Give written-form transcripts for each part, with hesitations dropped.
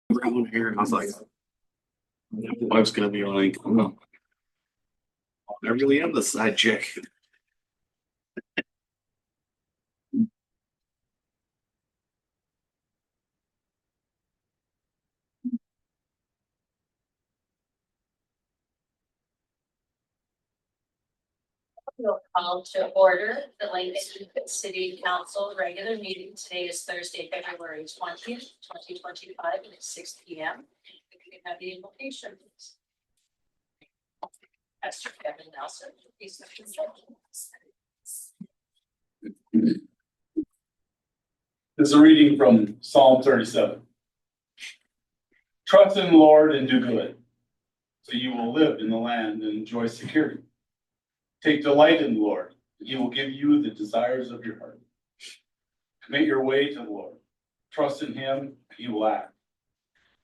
brown hair, and I was like, my wife's gonna be like, oh, I really am the side chick. We'll call to order the Lansing City Council regular meeting. Today is Thursday, February 20th, 2025, and it's 6 p.m. If you can have the invocation, please. Pastor Kevin Nelson, please. This is a reading from Psalm 37. Trust in the Lord and do good, so you will live in the land and enjoy security. Take delight in the Lord, and he will give you the desires of your heart. Commit your way to the Lord. Trust in him, and he will act.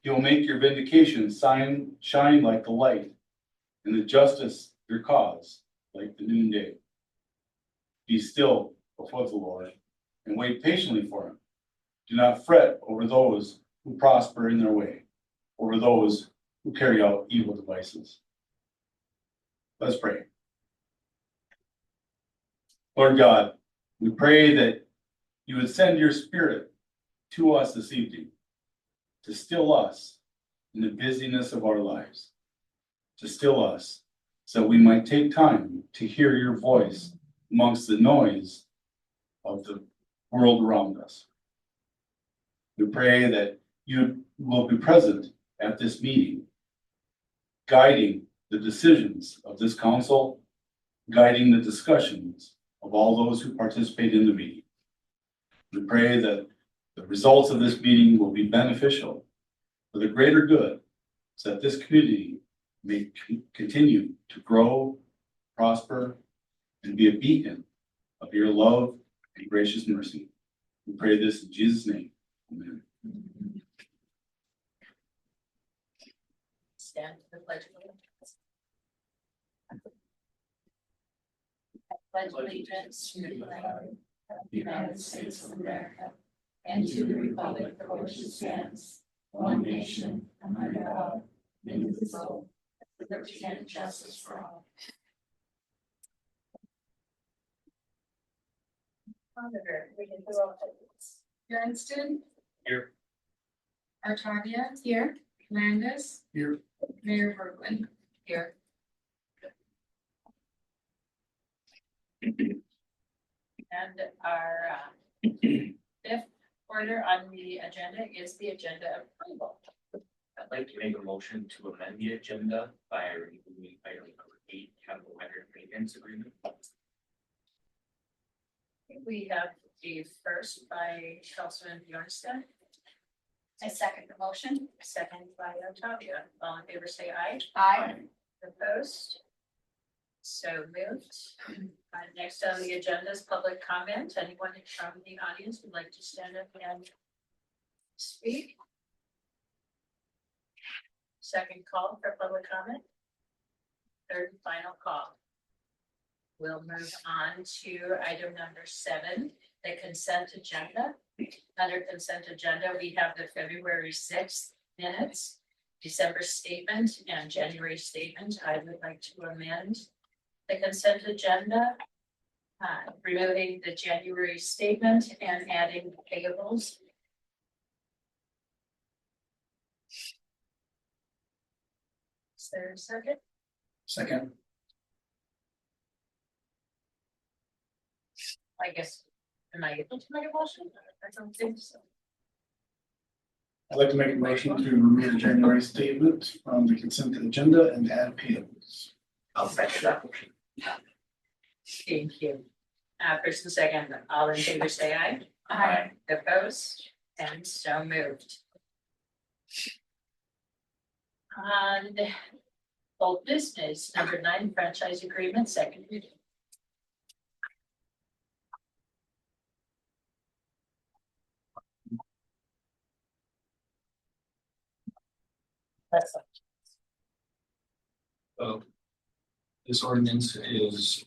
He will make your vindication shine like the light, and the justice of your cause like the noonday. Be still before the Lord, and wait patiently for him. Do not fret over those who prosper in their way, over those who carry out evil devices. Let's pray. Lord God, we pray that you would send your Spirit to us this evening to still us in the busyness of our lives, to still us so we might take time to hear your voice amongst the noise of the world around us. We pray that you will be present at this meeting, guiding the decisions of this council, guiding the discussions of all those who participate in the meeting. We pray that the results of this meeting will be beneficial for the greater good, so that this community may continue to grow, prosper, and be a beacon of your love and gracious mercy. We pray this in Jesus' name. Amen. Stand for the pledge of allegiance. I pledge allegiance to the flag of the United States of America and to the republic for which it stands, one nation, under God, indivisible, with liberty and justice for all. Auditor, we can do all things. Johnston. Here. Artavia. Here. Landis. Here. Mayor Berglund. Here. And our fifth order on the agenda is the agenda approval. I'd like to make a motion to amend the agenda by removing item number 8, capital record maintenance agreement. We have the first by Councilman Bjornstad. I second the motion. Second by Otavia. All in favor, say aye. Aye. Opposed? So moved. Next on the agenda is public comment. Anyone from the audience would like to stand up and speak? Second call for public comment. Third and final call. We'll move on to item number 7, the consent agenda. Under consent agenda, we have the February 6th minutes, December statement, and January statement. I would like to amend the consent agenda, removing the January statement and adding the payables. Is there a second? Second. I guess, am I able to make a motion? I don't think so. I'd like to make a motion to remove the January statement from the consent agenda and add payables. I'll second that motion. Thank you. First and second, all in favor say aye. Aye. Opposed? And so moved. On old business, number 9, franchise agreement, second reading. This ordinance is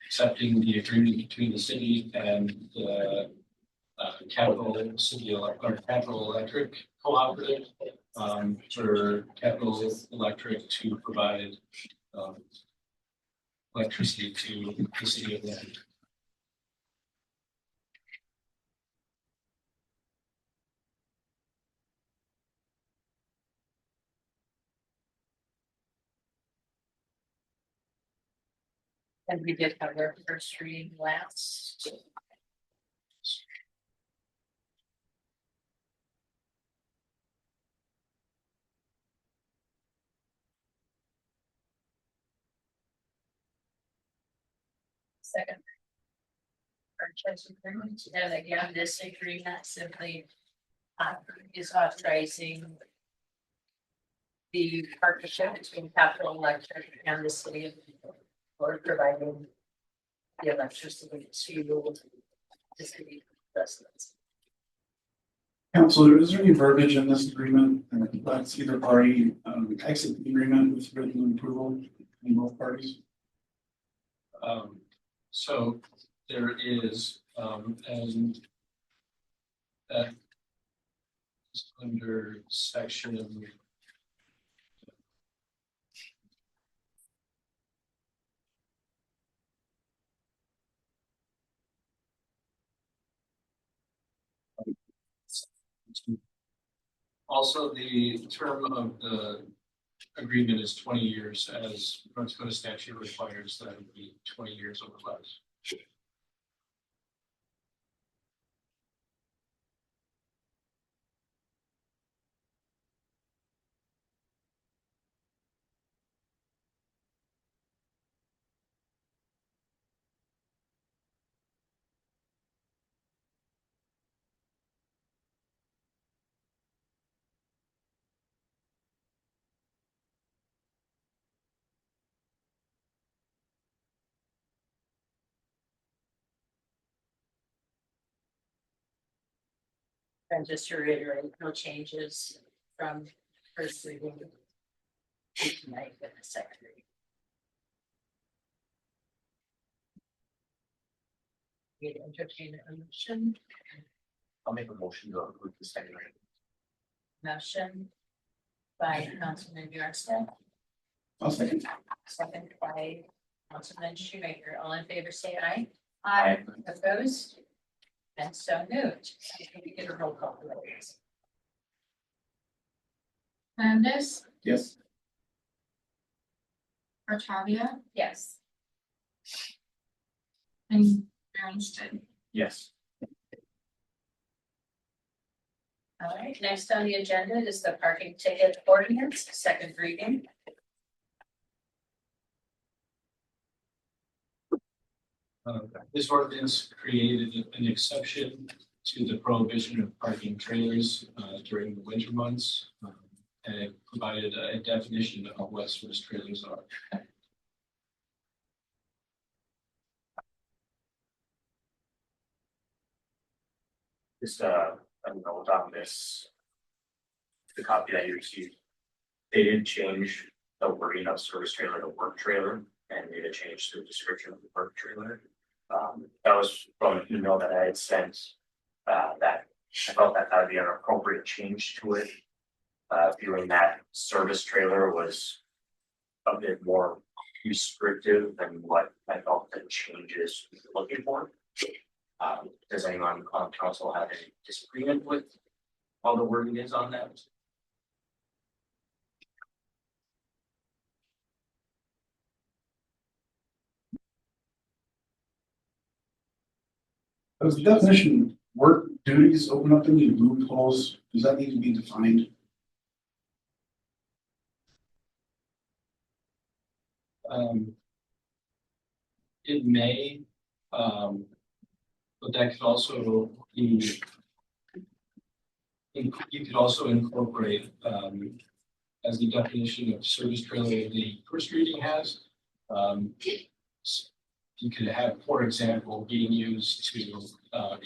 accepting the agreement between the city and the Capital City or Capital Electric cooperative for Capital Electric to provide electricity to the city of Lynn. And we did have our first reading last. Second. Purchase agreement, and again, this agreement simply is authorizing the partnership between Capital Electric and the city of for providing the electricity to the city residents. Counselor, is there any verbiage in this agreement that lets either party exit the agreement with written approval in both parties? So there is, and that is under section. Also, the term of the agreement is 20 years, as North Dakota statute requires that it be 20 years or less. And just to reiterate, no changes from first reading to tonight with the second reading. We entertain a motion. I'll make a motion to approve the second reading. Motion by Councilman Bjornstad, I'll second. second by Councilman Shoemaker. All in favor, say aye. Aye. Opposed? And so moved. Can we get a roll call, please? Hernandez, Yes. Artavia, Yes. and Brownston. Yes. All right, next on the agenda is the parking ticket ordinance, second reading. This ordinance created an exception to the prohibition of parking trailers during the winter months. And it provided a definition of what service trailers are. Just a note on this. The copy that you received. They did change the wording of service trailer to work trailer and made a change to the description of the work trailer. That was from an email that I had sent, that I felt that would be an appropriate change to it. Viewing that service trailer was a bit more restrictive than what I felt the changes we were looking for. Does anyone on council have any disagreement with all the wording is on that? Does the definition of work duties open up any loopholes? Does that need to be defined? It may, but that could also be. You could also incorporate, as the definition of service trailer the first reading has. You could have, for example, being used to,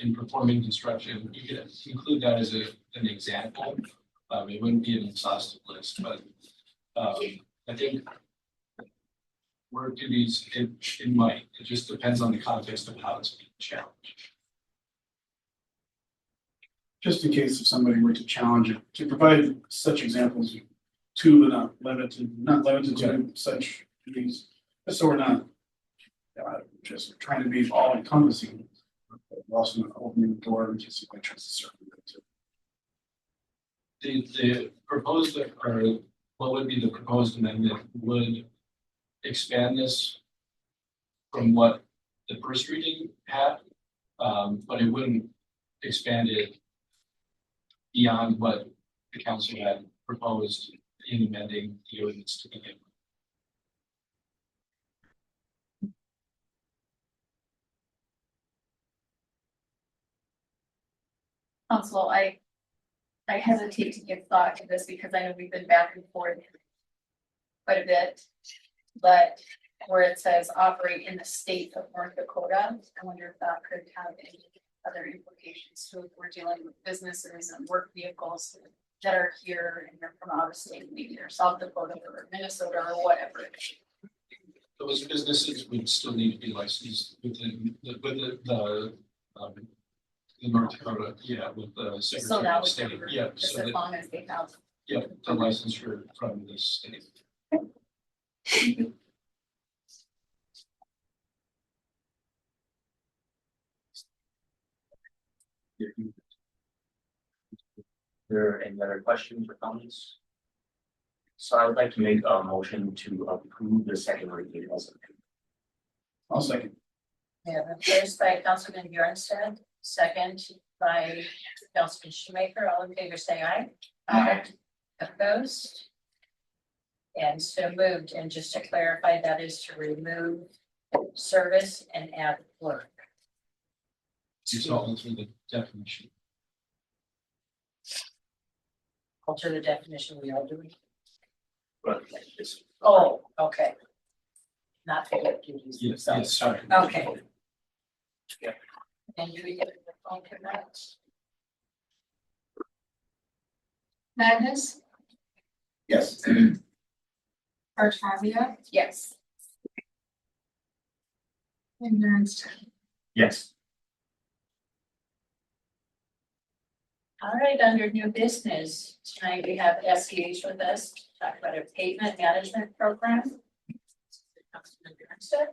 in performing construction, you could include that as an example. It wouldn't be an exhaustive list, but I think work duties, it might, it just depends on the context of how it's being challenged. just in case if somebody were to challenge it, to provide such examples to, but not limited to such these, just so we're not just trying to be all encompassing. We're also not opening the door to simply trust the circle. The proposed, or what would be the proposed amendment would expand this from what the first reading had, but it wouldn't expand it beyond what the council had proposed in amending the ordinance to begin with. Council, I hesitate to give thought to this because I know we've been back and forth quite a bit. But where it says operate in the state of North Dakota, I wonder if that could have any other implications. So if we're dealing with businesses and work vehicles that are here and they're from out of state, maybe they're South Dakota or Minnesota or whatever. Those businesses would still need to be licensed within the North Dakota, with the So Secretary that of would State, cover yeah, just so as that, long as they have. the licensure from the state. There any other questions or comments? So I would like to make a motion to approve the second reading as amended. I'll second. We have a first by Councilman Bjornstad, second by Councilman Shoemaker. All in favor, say aye. Aye. Opposed? And so moved. And just to clarify, that is to remove service and add work. It's all through the definition. Alter the definition we are doing. But this, Oh, okay. Not to get duties. Yes, sorry. Okay. Yeah. And you get the phone connect. Magnus, Yes. Artavia, Yes. and Bernstein. yes, All right, under new business, tonight we have SEH with us to talk about a pavement management program. Councilman Bjornstad.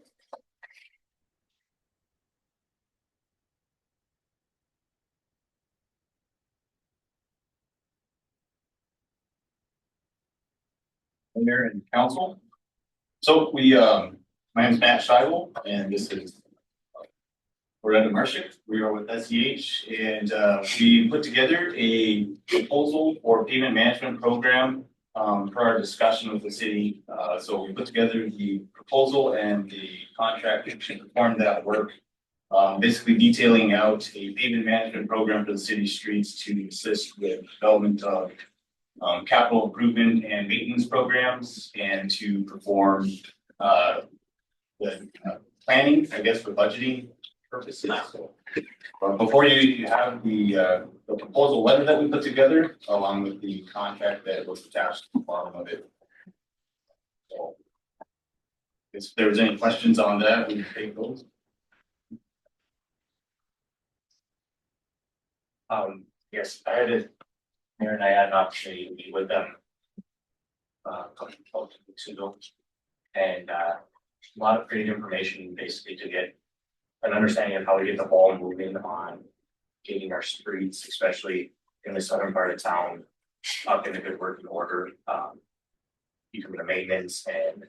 Mayor and council. So we, my name is Matt Scheibel and this is Loretta Marshik. We are with SEH and we put together a proposal for pavement management program for our discussion with the city. So we put together the proposal and the contract to perform that work. Basically detailing out a pavement management program for the city streets to assist with development of capital improvement and maintenance programs and to perform the planning, I guess, for budgeting purposes. But before you have the proposal letter that we put together, along with the contract that was attached to the bottom of it. So if there's any questions on that, we can take those. yes, I had it. Mayor and I had an opportunity to meet with them. A couple weeks ago. And a lot of great information basically to get an understanding of how to get the ball moving on getting our streets, especially in the southern part of town, up in a good working order. Even the maintenance and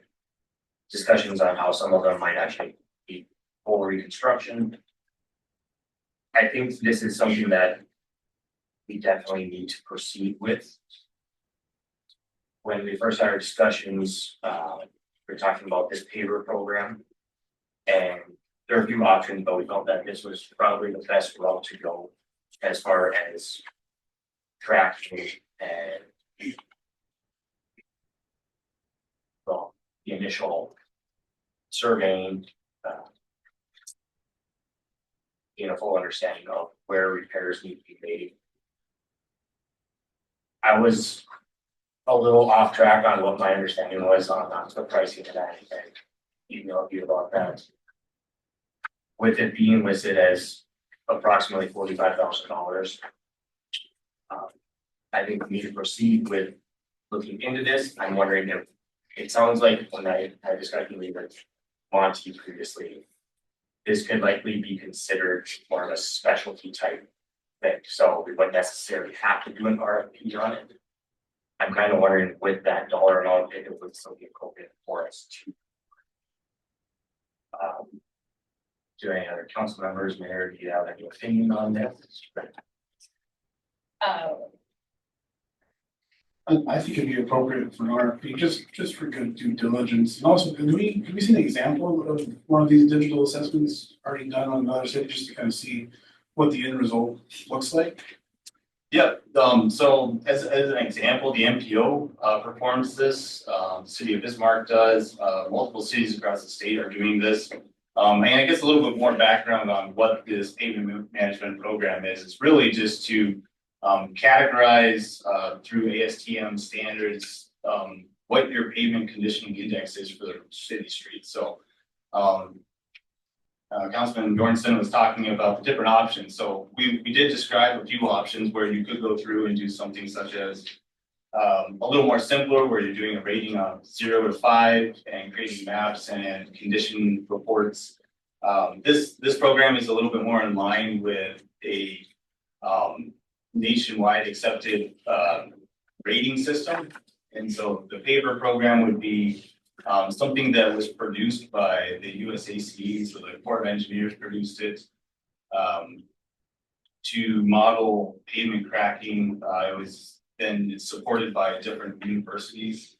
discussions on how some of them might actually be full reconstruction. I think this is something that we definitely need to proceed with. When we first had our discussions, we were talking about this paver program. And there are a few options, but we felt that this was probably the best route to go as far as tracking and well, the initial surveying, getting a full understanding of where repairs need to be made. I was a little off track on what my understanding was on the pricing of that, and emailed you about that. With it being listed as approximately $45,000, I think we should proceed with looking into this. I'm wondering if, it sounds like when I discussed with Monty previously, this could likely be considered more of a specialty type thing, so we wouldn't necessarily have to do an RFP on it. I'm kind of wondering with that dollar amount, if it would still be appropriate for us to. Do any other council members, Mayor, do you have any opinion on this? I think it'd be appropriate for an RFP, just for good due diligence. And also, can we see an example of one of these digital assessments already done on another city, just to kind of see what the end result looks like? Yep, so as an example, the MPO performs this, the city of Bismarck does, multiple cities across the state are doing this. And I guess a little bit more background on what this pavement management program is. It's really just to categorize through ASTM standards what your pavement conditioning index is for the city streets. So Councilman Dornson was talking about the different options. So we did describe a few options where you could go through and do something such as a little more simpler, where you're doing a rating of 0 to 5 and creating maps and condition reports. This program is a little bit more in line with a nationwide accepted rating system. And so the paper program would be something that was produced by the USAC, so the Corps of Engineers produced it to model pavement cracking. It was then supported by different universities.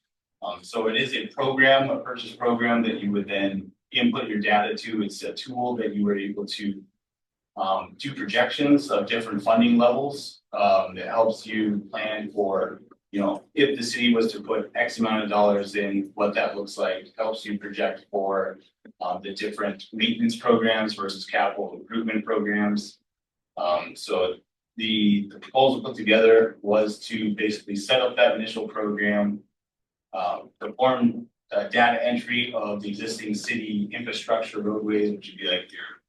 So it is a program, a purchase program that you would then input your data to. It's a tool that you were able to do projections of different funding levels. That helps you plan for, you know, if the city was to put X amount of dollars in, what that looks like. Helps you project for the different maintenance programs versus capital improvement programs. So the proposal put together was to basically set up that initial program, perform data entry of the existing city infrastructure roadways, which would be like your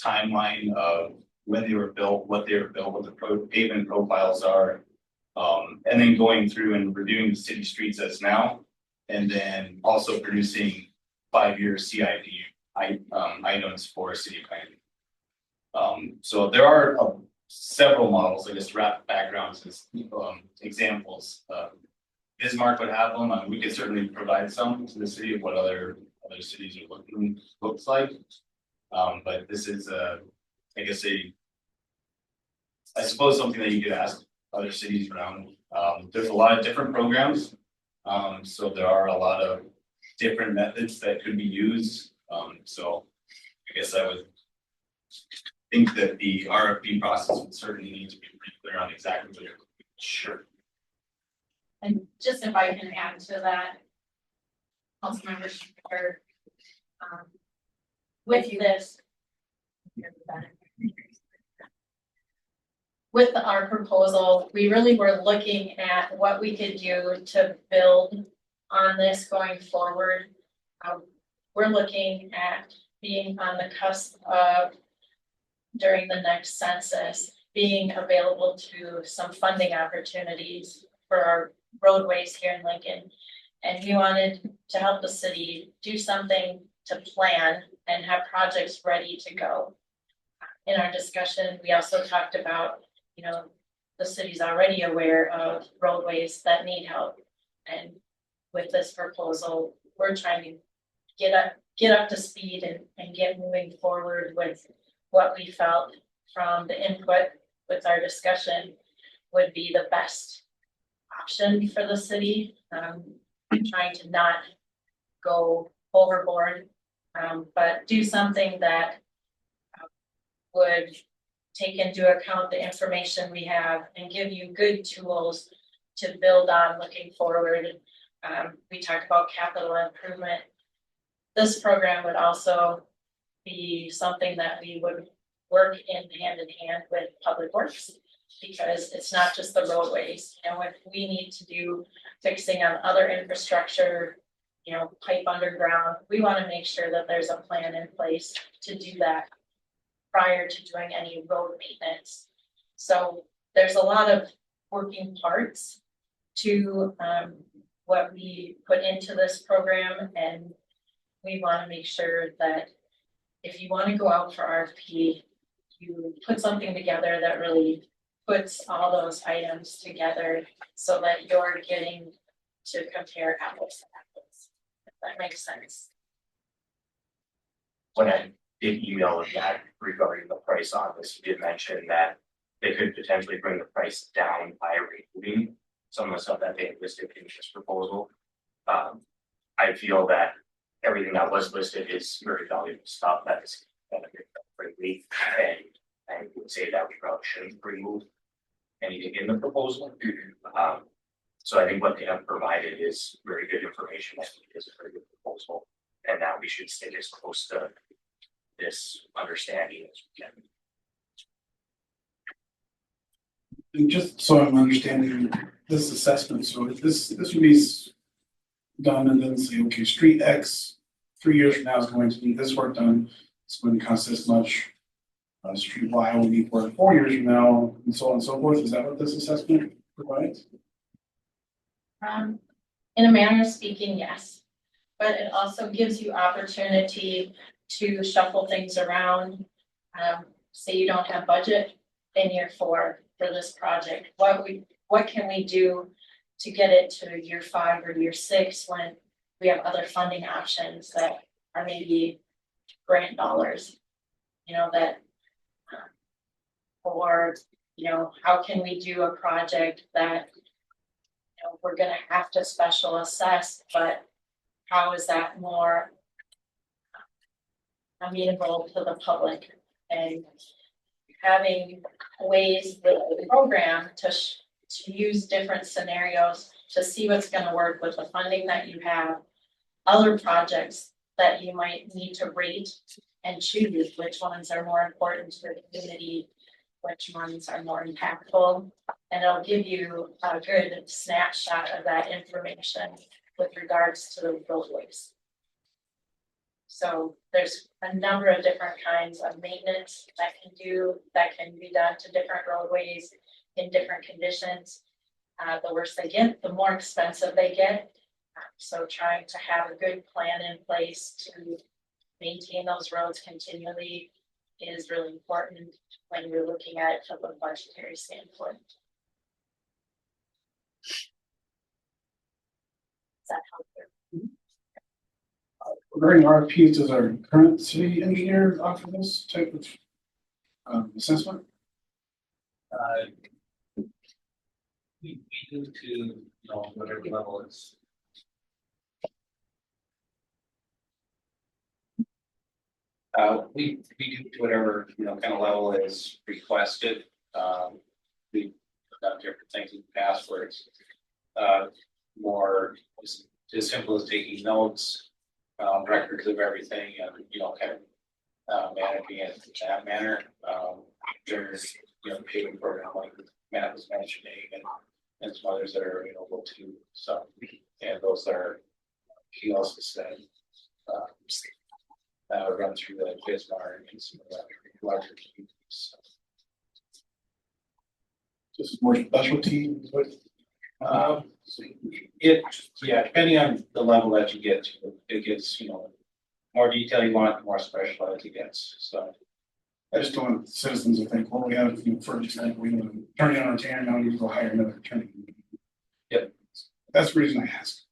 timeline of when they were built, what they were built, what the pavement profiles are, and then going through and reviewing the city streets as now, and then also producing 5-year CIP items for city planning. So there are several models, I guess, wrap backgrounds as examples. Bismarck would have them. We could certainly provide some to the city of what other cities are looks like. But this is I guess I suppose something that you could ask other cities around. There's a lot of different programs. So there are a lot of different methods that could be used. So I guess I would think that the RFP process would certainly need to be pretty clear on exactly what you're looking for. Sure. And just if I can add to that, Councilmember Schreiber, with this, with our proposal, we really were looking at what we could do to build on this going forward. We're looking at being on the cusp of, during the next census, being available to some funding opportunities for our roadways here in Lincoln. And we wanted to help the city do something to plan and have projects ready to go. In our discussion, we also talked about, you know, the city's already aware of roadways that need help. And with this proposal, we're trying to get up to speed and get moving forward with what we felt from the input with our discussion would be the best option for the city. Trying to not go overboard, but do something that would take into account the information we have and give you good tools to build on looking forward. We talked about capital improvement. This program would also be something that we would work in hand with Public Works, because it's not just the roadways. And what we need to do, fixing on other infrastructure, you know, pipe underground, we want to make sure that there's a plan in place to do that prior to doing any road maintenance. So there's a lot of working parts to what we put into this program, and we want to make sure that if you want to go out for RFP, you put something together that really puts all those items together so that you're getting to compare apples to apples. If that makes sense. When I did email that regarding the price on this, you did mention that they could potentially bring the price down by removing some of the stuff that they listed in this proposal. I feel that everything that was listed is very valuable stuff that is benefit greatly, and I would say that we probably shouldn't remove anything in the proposal. So I think what they have provided is very good information. I think it is a very good proposal, and that we should stay as close to this understanding as we can. And just so I'm understanding this assessment, so if this would be done and then say, okay, street X, 3 years from now is going to need this work done, it's going to cost this much. Street Y will need work 4 years from now, and so on and so forth. Is that what this assessment provides? In a manner of speaking, yes, but it also gives you opportunity to shuffle things around. Say you don't have budget in year 4 for this project, what can we do to get it to year 5 or year 6 when we have other funding options that are maybe grant dollars, that or how can we do a project that we're going to have to special assess, but how is that more amenable to the public, and having ways with the program to use different scenarios to see what's going to work with the funding that you have, other projects that you might need to rate and choose which ones are more important to the community, which ones are more impactful, and it'll give you a good snapshot of that information with regards to the roadways. So there's a number of different kinds of maintenance that can be done to different roadways in different conditions. The worse they get, the more expensive they get. So trying to have a good plan in place to maintain those roads continually is really important when you're looking at it from a budgetary standpoint. Does that help you? Regarding RFPs, does our current city engineer offer this type of assessment? We do to, whatever level it's. We do to whatever, kind of level is requested. We've done different things in the past where it's more as simple as taking notes, records of everything, and kind of managing it in that manner. There's payment program like Matt was mentioning, and some others that are available too. So, and those are, he also said, run through the Bismarck and some of the larger communities. So. Just more specialty. Depending on the level that you get to, it gets, more detail you want, the more specialized it gets. So I just don't want citizens to think, well, we have, for example, we have an attorney on retainer, now we need to go hire another attorney. Yep. That's the reason I asked.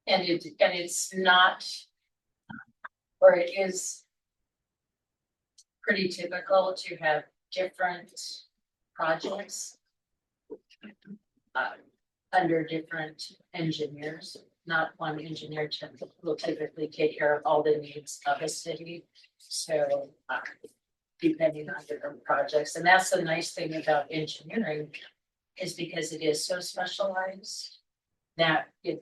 And it's not, or it is pretty typical to have different projects under different engineers. Not one engineer will typically take care of all the needs of a city. So depending on different projects, and that's the nice thing about engineering is because it is so specialized that if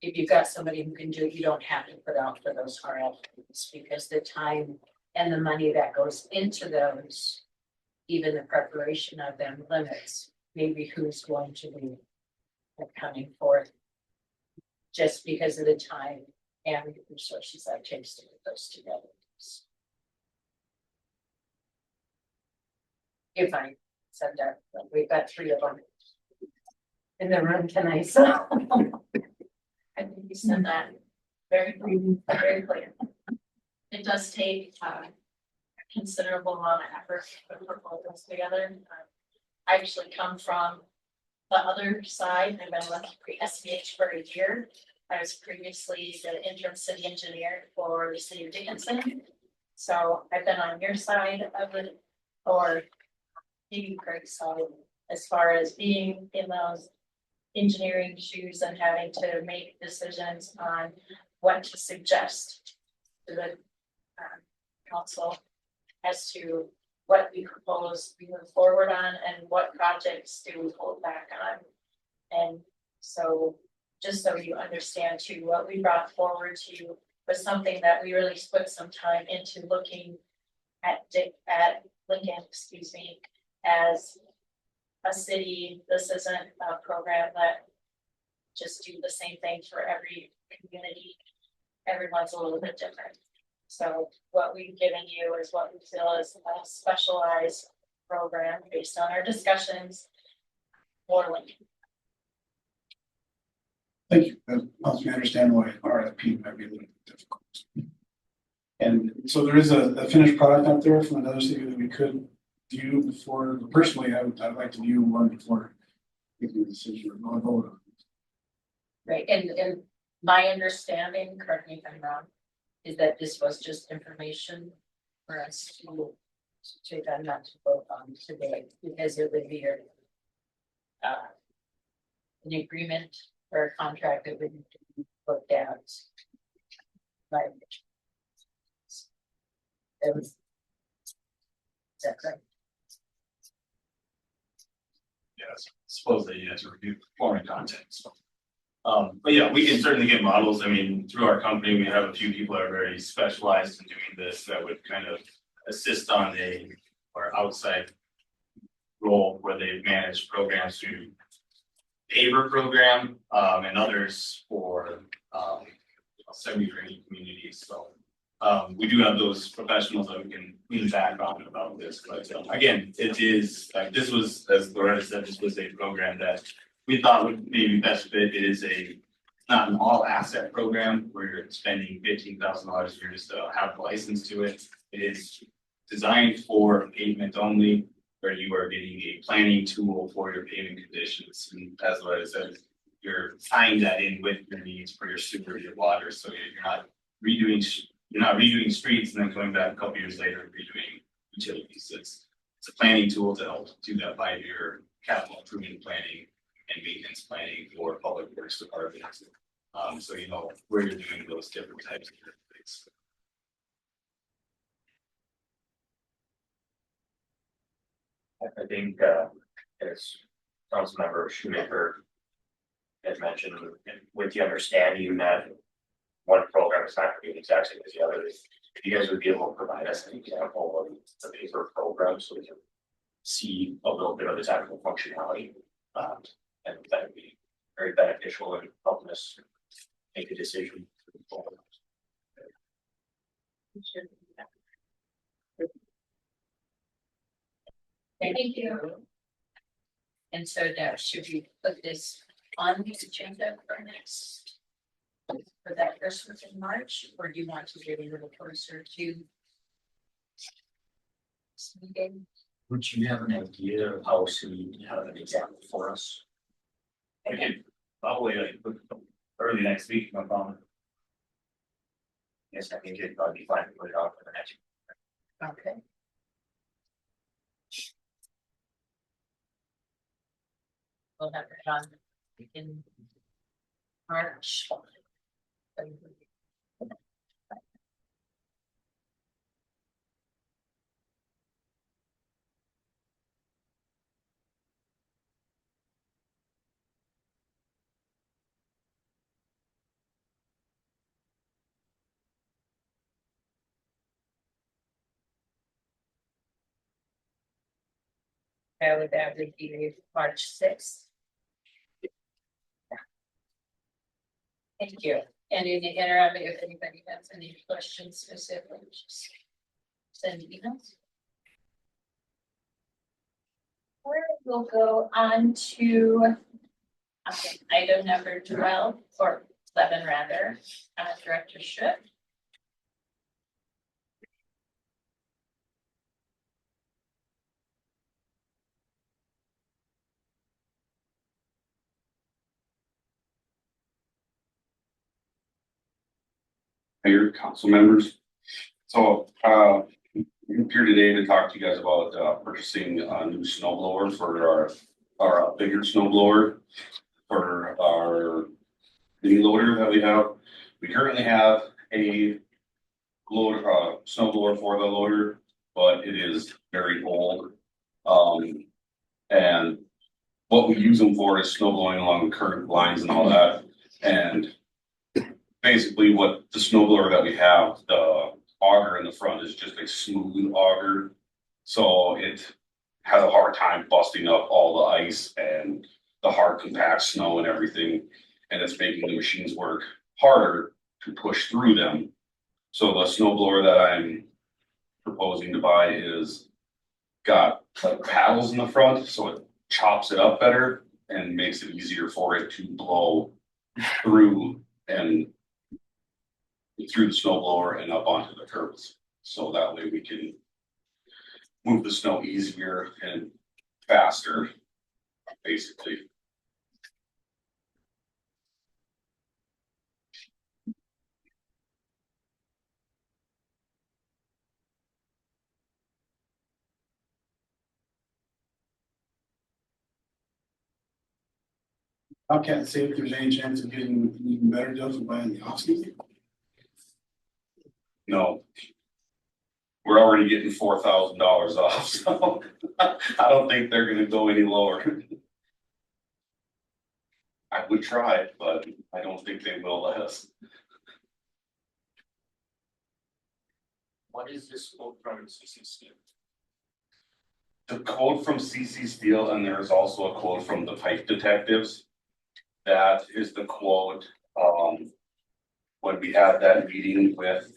you've got somebody who can do it, you don't have to put out for those RFPs because the time and the money that goes into those, even the preparation of them limits maybe who's going to be coming forth just because of the time and the resources that it takes to put those together. If I said that, but we've got 3 of them. In the room tonight, so. I think you said that very clear. It does take a considerable amount of effort to put proposals together. I actually come from the other side. I've been with SVH for a year. I was previously the interim city engineer for the city of Dickinson. So I've been on your side of it, or maybe Craig's side, as far as being in those engineering shoes and having to make decisions on what to suggest to the council as to what we propose we move forward on and what projects do we hold back on. And so just so you understand too, what we brought forward to you was something that we really put some time into looking at Lincoln, excuse me, as a city. This isn't a program that just do the same thing for every community. Everyone's a little bit different. So what we've given you is what we feel is a specialized program based on our discussions for Lincoln. Thank you. That helps me understand why RFP might be a little bit difficult. And so there is a finished product out there from another city that we could view before. Personally, I'd like to view one before making a decision or going vote on it. Right, and my understanding, correct me if I'm wrong, is that this was just information for us to take on, not to vote on today, because it would be an agreement or a contract that would need to be looked at. Right. Is that correct? Yes, supposedly, yes, review performing content, so. But yeah, we can certainly get models. I mean, through our company, we have a few people that are very specialized in doing this that would kind of assist on or outside role where they've managed programs through paver program, and others for, semi-training communities, so. We do have those professionals that we can lean back on about this, but again, it is, this was, as Loretta said, this was a program that we thought would maybe best fit. It is not an all asset program where you're spending $15,000 a year just to have a license to it. It is designed for pavement only, where you are getting a planning tool for your paving conditions. And as Loretta said, you're tying that in with your needs for your sewer, your water, so you're not redoing streets and then coming back a couple years later and redoing utilities. It's a planning tool to help do that 5-year capital improvement planning and maintenance planning for public works departments. So you know where you're doing those different types of things. I think, as Councilmember Shoemaker had mentioned, with the understanding that one program is not going to be the exact same as the other, if you guys would be able to provide us an example of the paper program so we can see a little bit of its actual functionality, and that would be very beneficial in helping us make a decision. Thank you. And so now, should we put this on the agenda for next, for that first week in March, or do you want to get a little closer to this meeting? Would you have an idea of how soon you have an example for us? Okay, probably like early next week, no problem. Yes, I think it'd probably be fine to put it out for the next. Okay. We'll have it on in March. That would be March 6th. Thank you. And in the interim, if anybody has any questions specifically, just send emails. we'll go on to item number 12, or 11 rather, directorship. Mayor, council members. So, I'm here today to talk to you guys about, purchasing a new snow blower for our bigger snow blower for our mini loader that we have. We currently have a loader, snow blower for the loader, but it is very old. And what we use them for is snow blowing along the current lines and all that. And basically what the snow blower that we have, the auger in the front is just a smooth auger. So it has a hard time busting up all the ice and the hard compact snow and everything. And it's making the machines work harder to push through them. So the snow blower that I'm proposing to buy is got like paddles in the front, so it chops it up better and makes it easier for it to blow through and through the snow blower and up onto the curbs. So that way we can move the snow easier and faster, basically. I can't say if there's any chance of getting an even better deal for buying the off season. No. We're already getting $4,000 off, so I don't think they're gonna go any lower. I would try, but I don't think they will let us. What is this quote from CC Steel? The quote from CC Steel, and there's also a quote from the pipe detectives. That is the quote, when we had that meeting with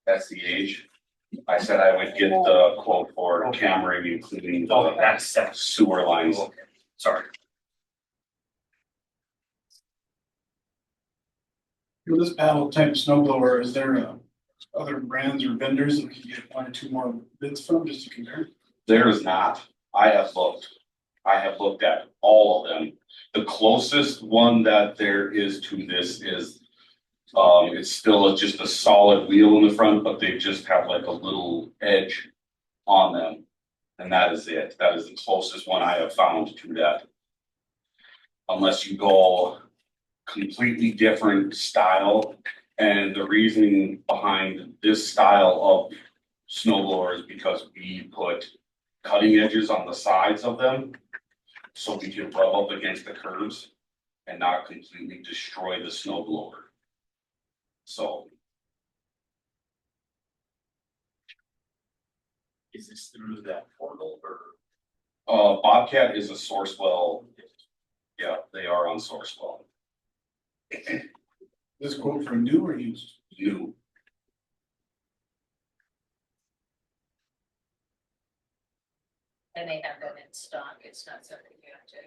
SEH. I said I would get the quote for cammering and cleaning Oh, the that's sewer lines. okay. Sorry. For this paddle type snow blower, is there other brands or vendors that we can get 1 or 2 more bids from just to compare? There is not. I have looked at all of them. The closest one that there is to this is, it's still just a solid wheel in the front, but they just have like a little edge on them. And that is it. That is the closest one I have found to that. Unless you go completely different style. And the reasoning behind this style of snow blower is because we put cutting edges on the sides of them. So we can rub up against the curves and not completely destroy the snow blower. So Is this through that portal or? Bobcat is a Sourcewell. Yeah, they are on Sourcewell. This quote for new or used? You, And they have them in stock. It's not something you have to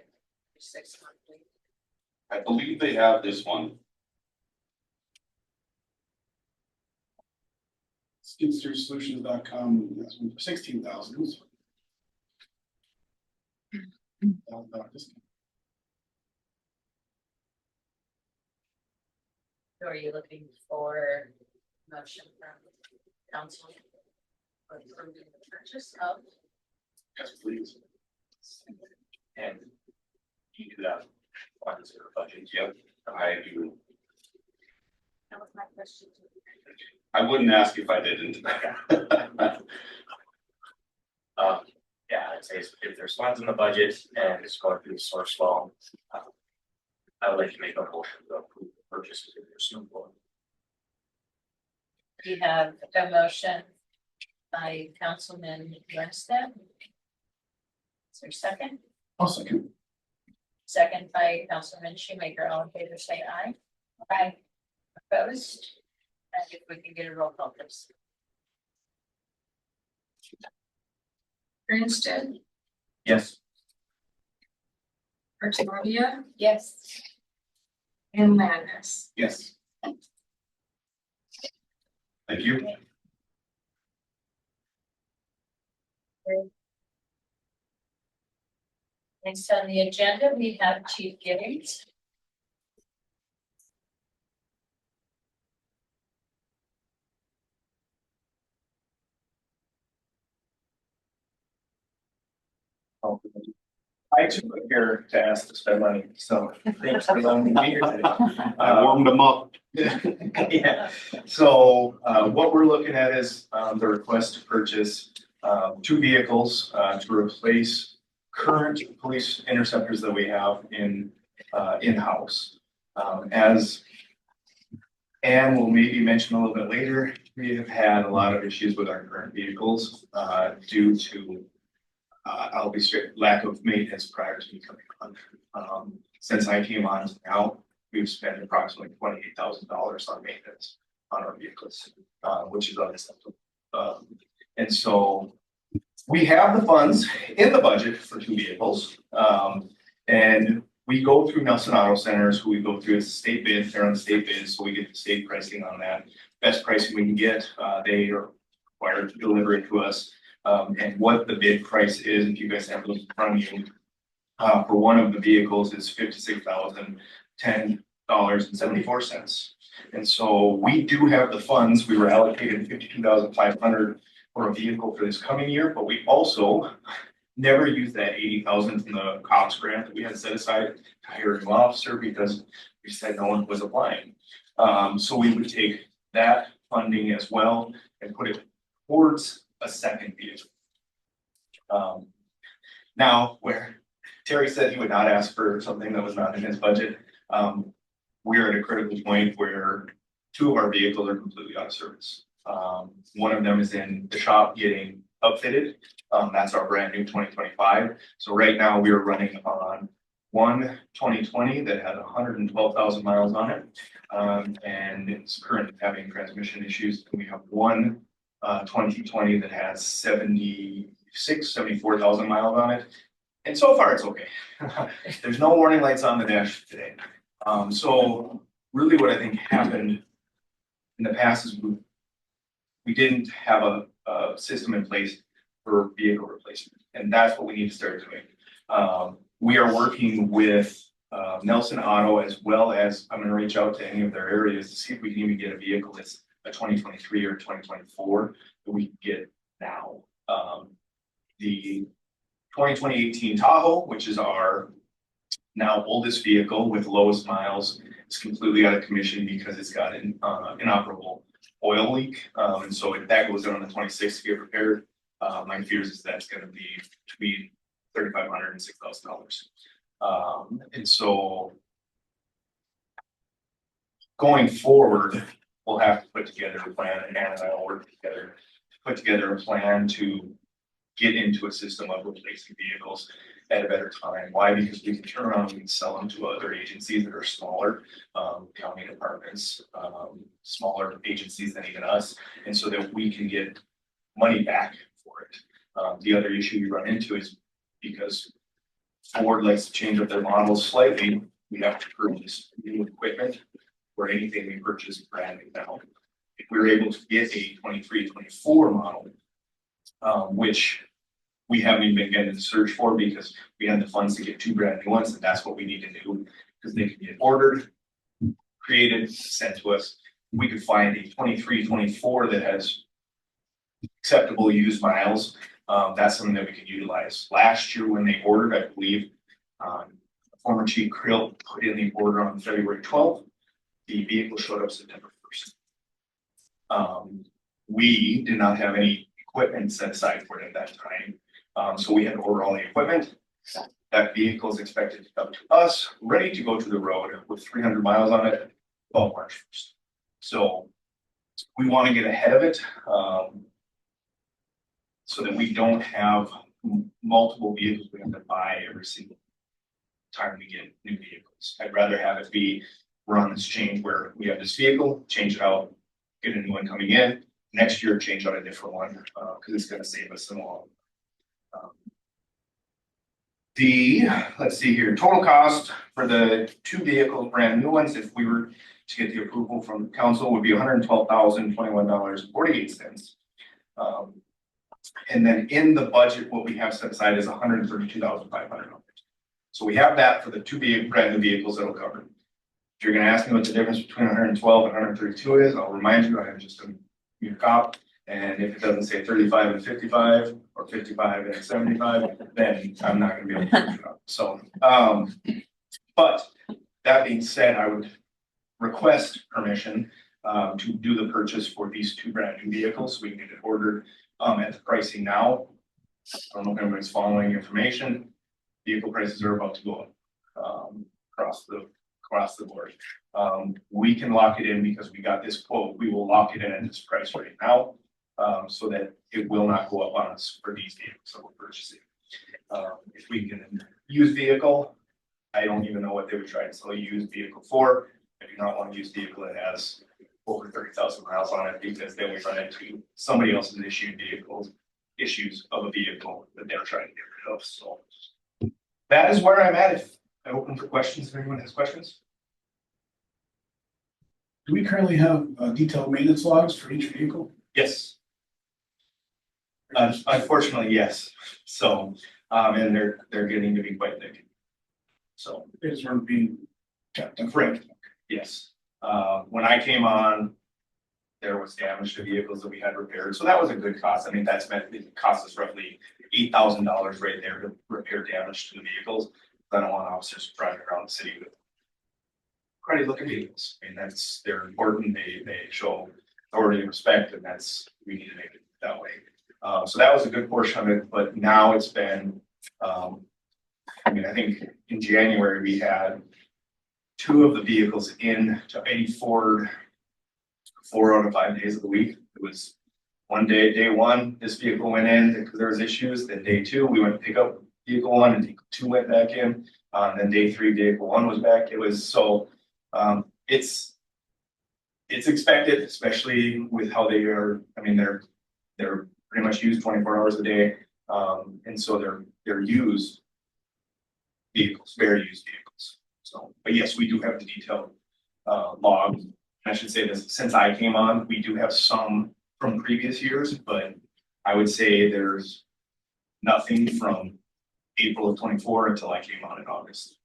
6 monthly. I believe they have this one. SkidsterSolutions.com, that's one for 16,000. So are you looking for motion from council for approving the purchase of? Yes, please. And you do that funds or budget? Yep, I do. That was my question. I wouldn't ask if I didn't. Yeah, I'd say if there's funds in the budget and it's going through the source well, I would like to make a motion to approve the purchase of your snow blower. We have a motion by Councilman Winstead. Is there a second? I'll second. Second by Councilman Shoemaker. All in favor, say aye. Aye. Opposed? And if we can get a roll call, please. Grinstead, Yes. Archibald, Yes. and Madness. Yes. Thank you. Next on the agenda, we have Chief Giddings. I took here to ask to spend money, so thanks for letting me be here today. I warmed them up. Yeah, so what we're looking at is the request to purchase two vehicles to replace current police interceptors that we have in-house. As Ann will maybe mention a little bit later, we have had a lot of issues with our current vehicles due to I'll be straight, lack of maintenance prior to me coming on. Since I came on to now, we've spent approximately $28,000 on maintenance on our vehicles, which is unacceptable. And so we have the funds in the budget for two vehicles. And we go through Nelson Auto Centers, who we go through as a state bid, they're on state bids, so we get the state pricing on that. Best pricing we can get, they are required to deliver it to us. And what the bid price is, if you guys have those in front of you, for one of the vehicles is $56,010.74. And so we do have the funds. We were allocated $52,500 for a vehicle for this coming year, but we also never used that $80,000 from the COPS grant that we had set aside to hire a new officer because we said no one was applying. So we would take that funding as well and put it towards a second vehicle. Now, where Terry said he would not ask for something that was not in his budget, we're at a critical point where two of our vehicles are completely out of service. One of them is in the shop getting upfitted. That's our brand new 2025. So right now we are running on one 2020 that had 112,000 miles on it. And it's currently having transmission issues. And we have one 2020 that has 74,000 miles on it. And so far it's okay. There's no warning lights on the dash today. So really what I think happened in the past is we didn't have a system in place for vehicle replacement. And that's what we need to start doing. We are working with Nelson Auto, as well as I'm gonna reach out to any of their areas to see if we can even get a vehicle that's a 2023 or 2024 that we can get now. The 2018 Tahoe, which is our now oldest vehicle with lowest miles, is completely out of commission because it's got an inoperable oil leak. And so if that goes in on the 26th to get repaired, my fears is that's gonna be between $3,500 and $6,000. And so going forward, we'll have to put together a plan, and Ann and I will work together to put together a plan to get into a system of replacing vehicles at a better time. Why? Because we can turn around and sell them to other agencies that are smaller, county departments, smaller agencies than even us, and so that we can get money back for it. The other issue you run into is because Ford likes to change up their models slightly, we have to purchase new equipment for anything we purchase brand new now. If we were able to get a 23, 24 model, which we haven't even been getting the search for because we had the funds to get two brand new ones, and that's what we need to do because they can get ordered, created, sent to us. We could find a 23, 24 that has acceptable used miles. That's something that we could utilize. Last year when they ordered, I believe, former Chief Krill put in the order on February 12th. The vehicle showed up September 1st. We did not have any equipment set aside for it at that time. So we had to order all the equipment. That vehicle is expected to come to us, ready to go to the road with 300 miles on it, about March 1st. So we want to get ahead of it. So that we don't have multiple vehicles we have to buy every single time we get new vehicles. I'd rather have it be, we're on this change where we have this vehicle, change it out, get a new one coming in, next year change out a different one, because it's gonna save us in the long run. let's see here, total cost for the two vehicles, brand new ones, if we were to get the approval from council, would be $112,021.48. And then in the budget, what we have set aside is $132,500. So we have that for the two brand new vehicles that'll cover. If you're gonna ask me what the difference between 112 and 132 is, I'll remind you, I have just a new cop. And if it doesn't say 35 and 55 or 55 and 75, then I'm not gonna be able to figure it out. So, but that being said, I would request permission to do the purchase for these two brand new vehicles. We can get it ordered at the pricing now. I don't know if everybody's following information. Vehicle prices are about to go up across the board. We can lock it in because we got this quote. We will lock it in at this price right now. So that it will not go up on us for these vehicles that we're purchasing. If we get a used vehicle, I don't even know what they would try to sell a used vehicle for. I do not want to use a vehicle that has over 30,000 miles on it, because then we run into somebody else's issues of a vehicle that they're trying to get rid of. So that is where I'm at. If I open for questions, if anyone has questions. Do we currently have detailed maintenance logs for each vehicle? Yes. Unfortunately, yes. So, and they're getting to be quite thick. So. They just weren't being kept. Correct. Yes. When I came on, there was damage to vehicles that we had repaired. So that was a good cost. I mean, it cost us roughly $8,000 right there to repair damage to the vehicles. I don't want officers driving around the city with cruddy looking vehicles. I mean, they're important. They show authority and respect, and we need to make it that way. So that was a good portion of it, but now it's been, I think in January we had two of the vehicles in to any Ford 4 out of 5 days of the week. It was one day one, this vehicle went in because there was issues. Then day two, we went to pick up vehicle one, and vehicle two went back in. Then day three, vehicle one was back. It was so, it's expected, especially with how they are. I mean, they're pretty much used 24 hours a day. And so they're used vehicles, very used vehicles. So, but yes, we do have the detailed log. I should say this, since I came on, we do have some from previous years, but I would say there's nothing from April of 24 until I came on in August.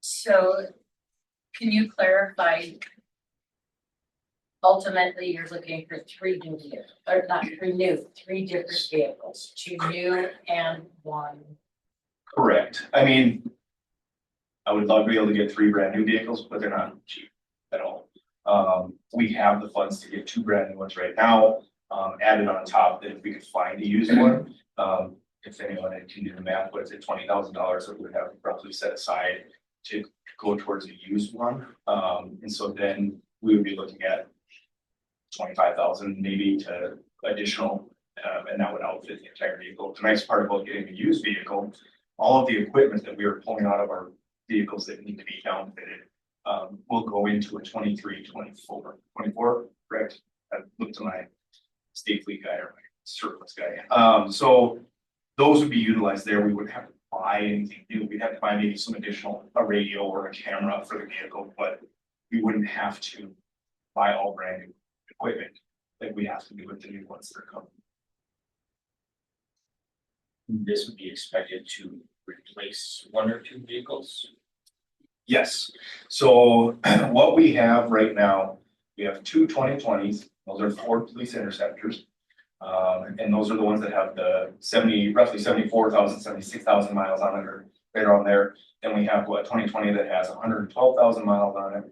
So can you clarify? Ultimately, you're looking for three different vehicles, two new and one. Correct. I mean, I would love to be able to get 3 brand new vehicles, but they're not cheap at all. We have the funds to get 2 brand new ones right now. Added on top that if we could find a used one, if anyone can do the math, what is it, $20,000 that we would have roughly set aside to go towards a used one. And so then we would be looking at 25,000 maybe to additional, and that would outfit the entire vehicle. The nice part about getting a used vehicle, all of the equipment that we are pulling out of our vehicles that need to be downfitted will go into a 23, 24, correct? I looked to my state fleet guy or my surplus guy. So those would be utilized there. We wouldn't have to buy anything new. We'd have to buy maybe some additional, a radio or a camera for the vehicle, but we wouldn't have to buy all brand new equipment like we have to do with the new ones that are coming. This would be expected to replace 1 or 2 vehicles. Yes. So what we have right now, we have 2 2020s. Those are Ford police interceptors. And those are the ones that have the roughly 74,000, 76,000 miles on it, or right around there. Then we have 2020 that has 112,000 miles on it.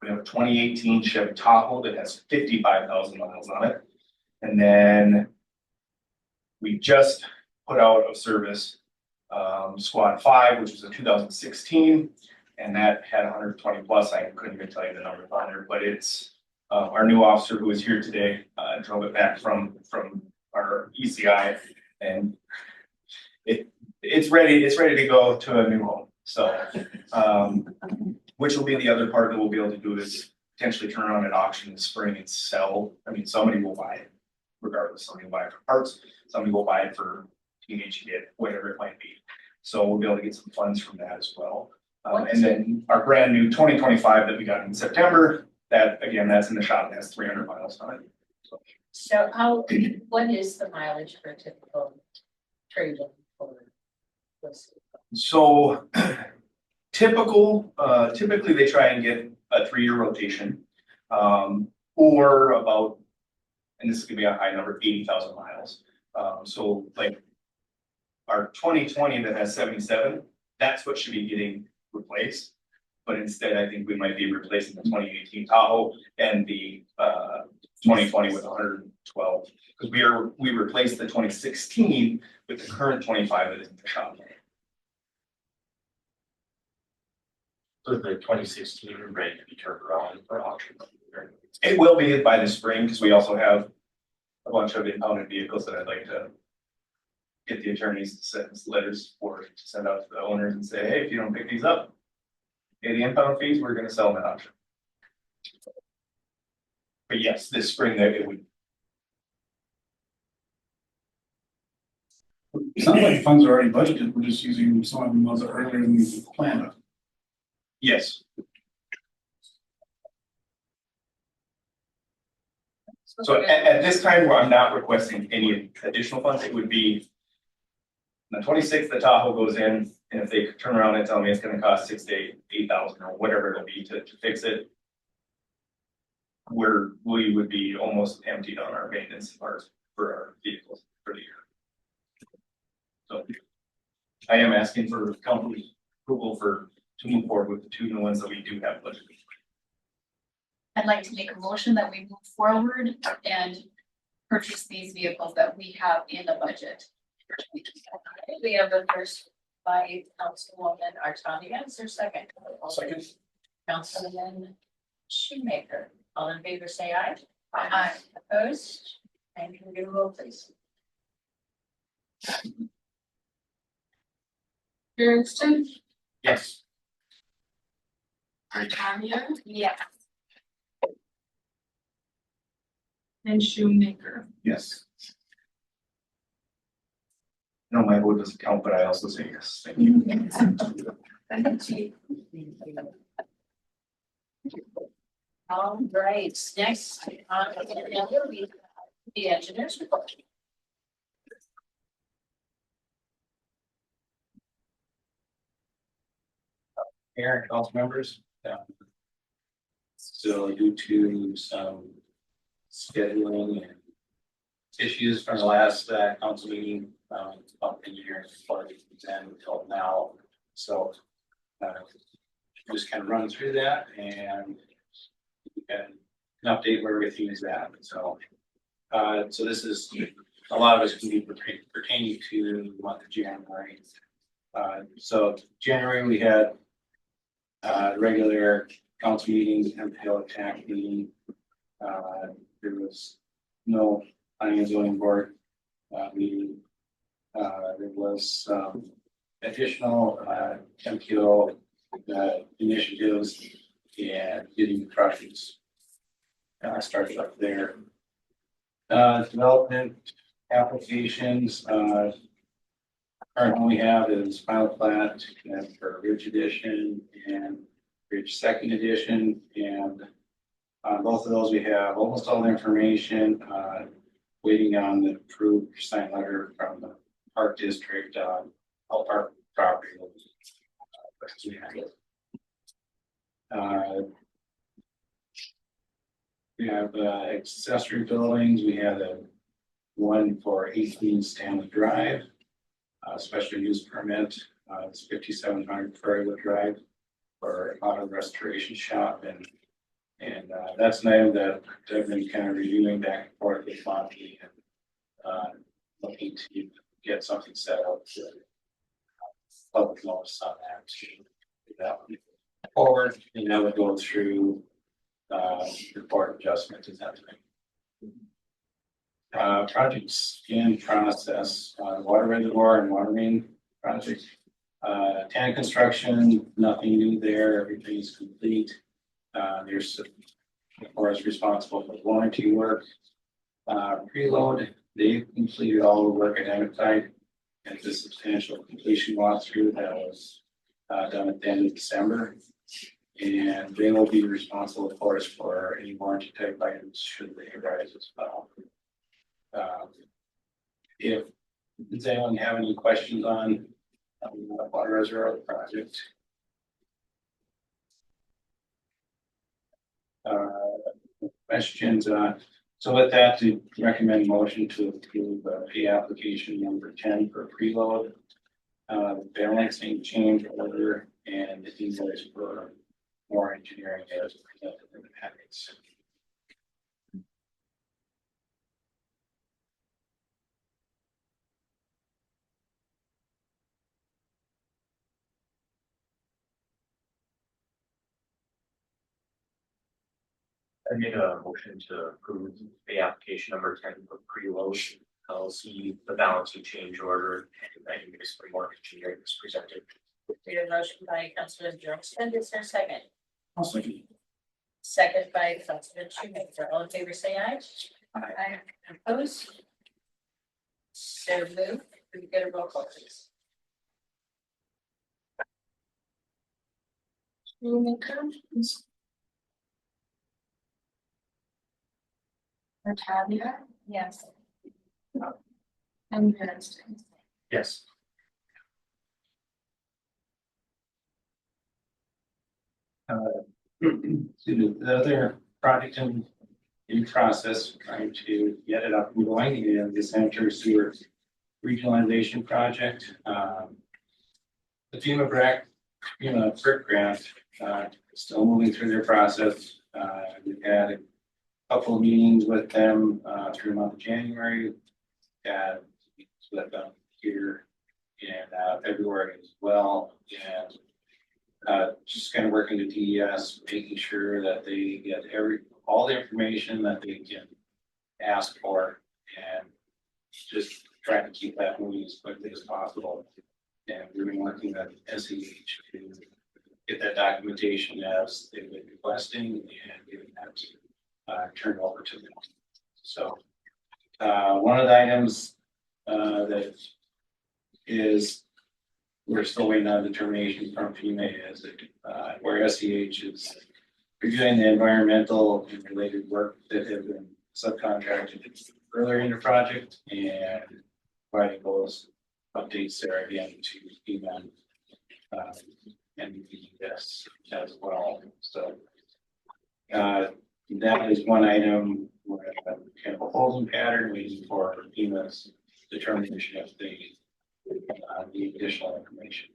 We have a 2018 Chevy Tahoe that has 55,000 miles on it. And then we just put out of service Squad 5, which was a 2016, and that had 120 plus. I couldn't even tell you the number on there, but it's our new officer who is here today drove it back from our ECI, and it's ready to go to a new home. So which will be the other part that we'll be able to do is potentially turn around at auction in the spring and sell. I mean, somebody will buy it regardless, some people buy it for parts, some people buy it for teenage kid, whatever it might be. So we'll be able to get some funds from that as well. And then our brand new 2025 that we got in September, that again, that's in the shop, and has 300 miles on it. So what is the mileage for a typical trade-in for this? So typically they try and get a 3-year rotation, or about, and this could be a high number, 80,000 miles. So like our 2020 that has 77, that's what should be getting replaced. But instead, I think we might be replacing the 2018 Tahoe and the 2020 with 112. Because we replaced the 2016 with the current 25 that is in the shop. So the 2016 ready to be turned around for auction. It will be by the spring, because we also have a bunch of impounded vehicles that I'd like to get the attorneys to send letters for, to send out to the owners and say, hey, if you don't pick these up, pay the impound fees, we're gonna sell them at auction. But yes, this spring that it would. Sounds like funds are already budgeted, we're just using some of them earlier than we planned. Yes. So at this time, where I'm not requesting any additional funds, it would be on the 26th, the Tahoe goes in, and if they turn around and tell me it's gonna cost 6,000 to 8,000 or whatever it'll be to fix it, we would be almost emptied on our maintenance parts for our vehicles for the year. So I am asking for company approval to move forward with the 2 new ones that we do have budgeted. I'd like to make a motion that we move forward and purchase these vehicles that we have in the budget. We have the first by Councilwoman Artanian, is there a second? Second. Councilman Shoemaker, all in favor, say aye. Aye. Opposed? And can we get a roll, please? Johnston, Yes. Tanya, Yes. and Shoemaker. Yes. No, my vote doesn't count, but I also say yes. Thank you. All right, next on the agenda, we have the engineer's report. Mayor and council members. So due to some scheduling and issues from the last council meeting, about the year before the exam until now. So just kind of run through that and an update where everything is at. So so this is a lot of us can be pertaining to the month of January. So January we had regular council meetings, MPL attack meeting. There was no planning and zoning board meeting. There was additional MPO initiatives and getting the projects started up there. Development applications. Currently we have is final plat for Ridge Edition and Ridge Second Edition, and both of those we have almost all the information. Waiting on the approved sign letter from the Park District all Park property. We have accessory buildings. We have one for 18 Stanley Drive. Special use permit, it's 5700 Furwood Drive for auto restoration shop, and that's an item that I've been kind of reviewing back and forth with Monty and looking to get something set up to public notice on that to do that one forward, and that would go through report adjustment and that thing. Projects in process, water reservoir and water main project. Tank construction, nothing new there, everything is complete. There's, of course, responsible for warranty work. Preload, they've completed all the work identified at the substantial completion walkthrough that was done at the end of December. And they will be responsible, of course, for any warranty type items should they arise as well. If, does anyone have any questions on the water reservoir project? Questions, so with that, to recommend motion to approve the application number 10 for preload. Balancing change order and the invoice for more engineering as presented in the packets. I made a motion to approve the application number 10 for preload LLC, the balancing change order, and I think it's for more engineering is presented. We have a motion by Councilman Johnston, is there a second? I'll second. Second by Councilman Shoemaker, all in favor say aye. Aye. Opposed? So moved, we can get a roll call please. Shoemaker, Batavia, Yes. and Livingston. Yes. The other project in process, trying to get it up and going, is the sanitary sewer regionalization project. The FEMA grant, still moving through their process. We've had a couple of meetings with them through the month of January. Had meetings with them here in February as well, and just kind of working with DES, making sure that they get all the information that they can ask for, and just trying to keep that moving as quickly as possible. And we've been working with SEH to get that documentation as they've been requesting and getting that turned over to them. So one of the items that is we're still waiting on determination from FEMA is that where SEH is reviewing the environmental and related work that have been subcontracted earlier in the project and providing those updates there again to FEMA and DES as well. So that is one item where kind of a holding pattern waiting for FEMA's determination if they the additional information.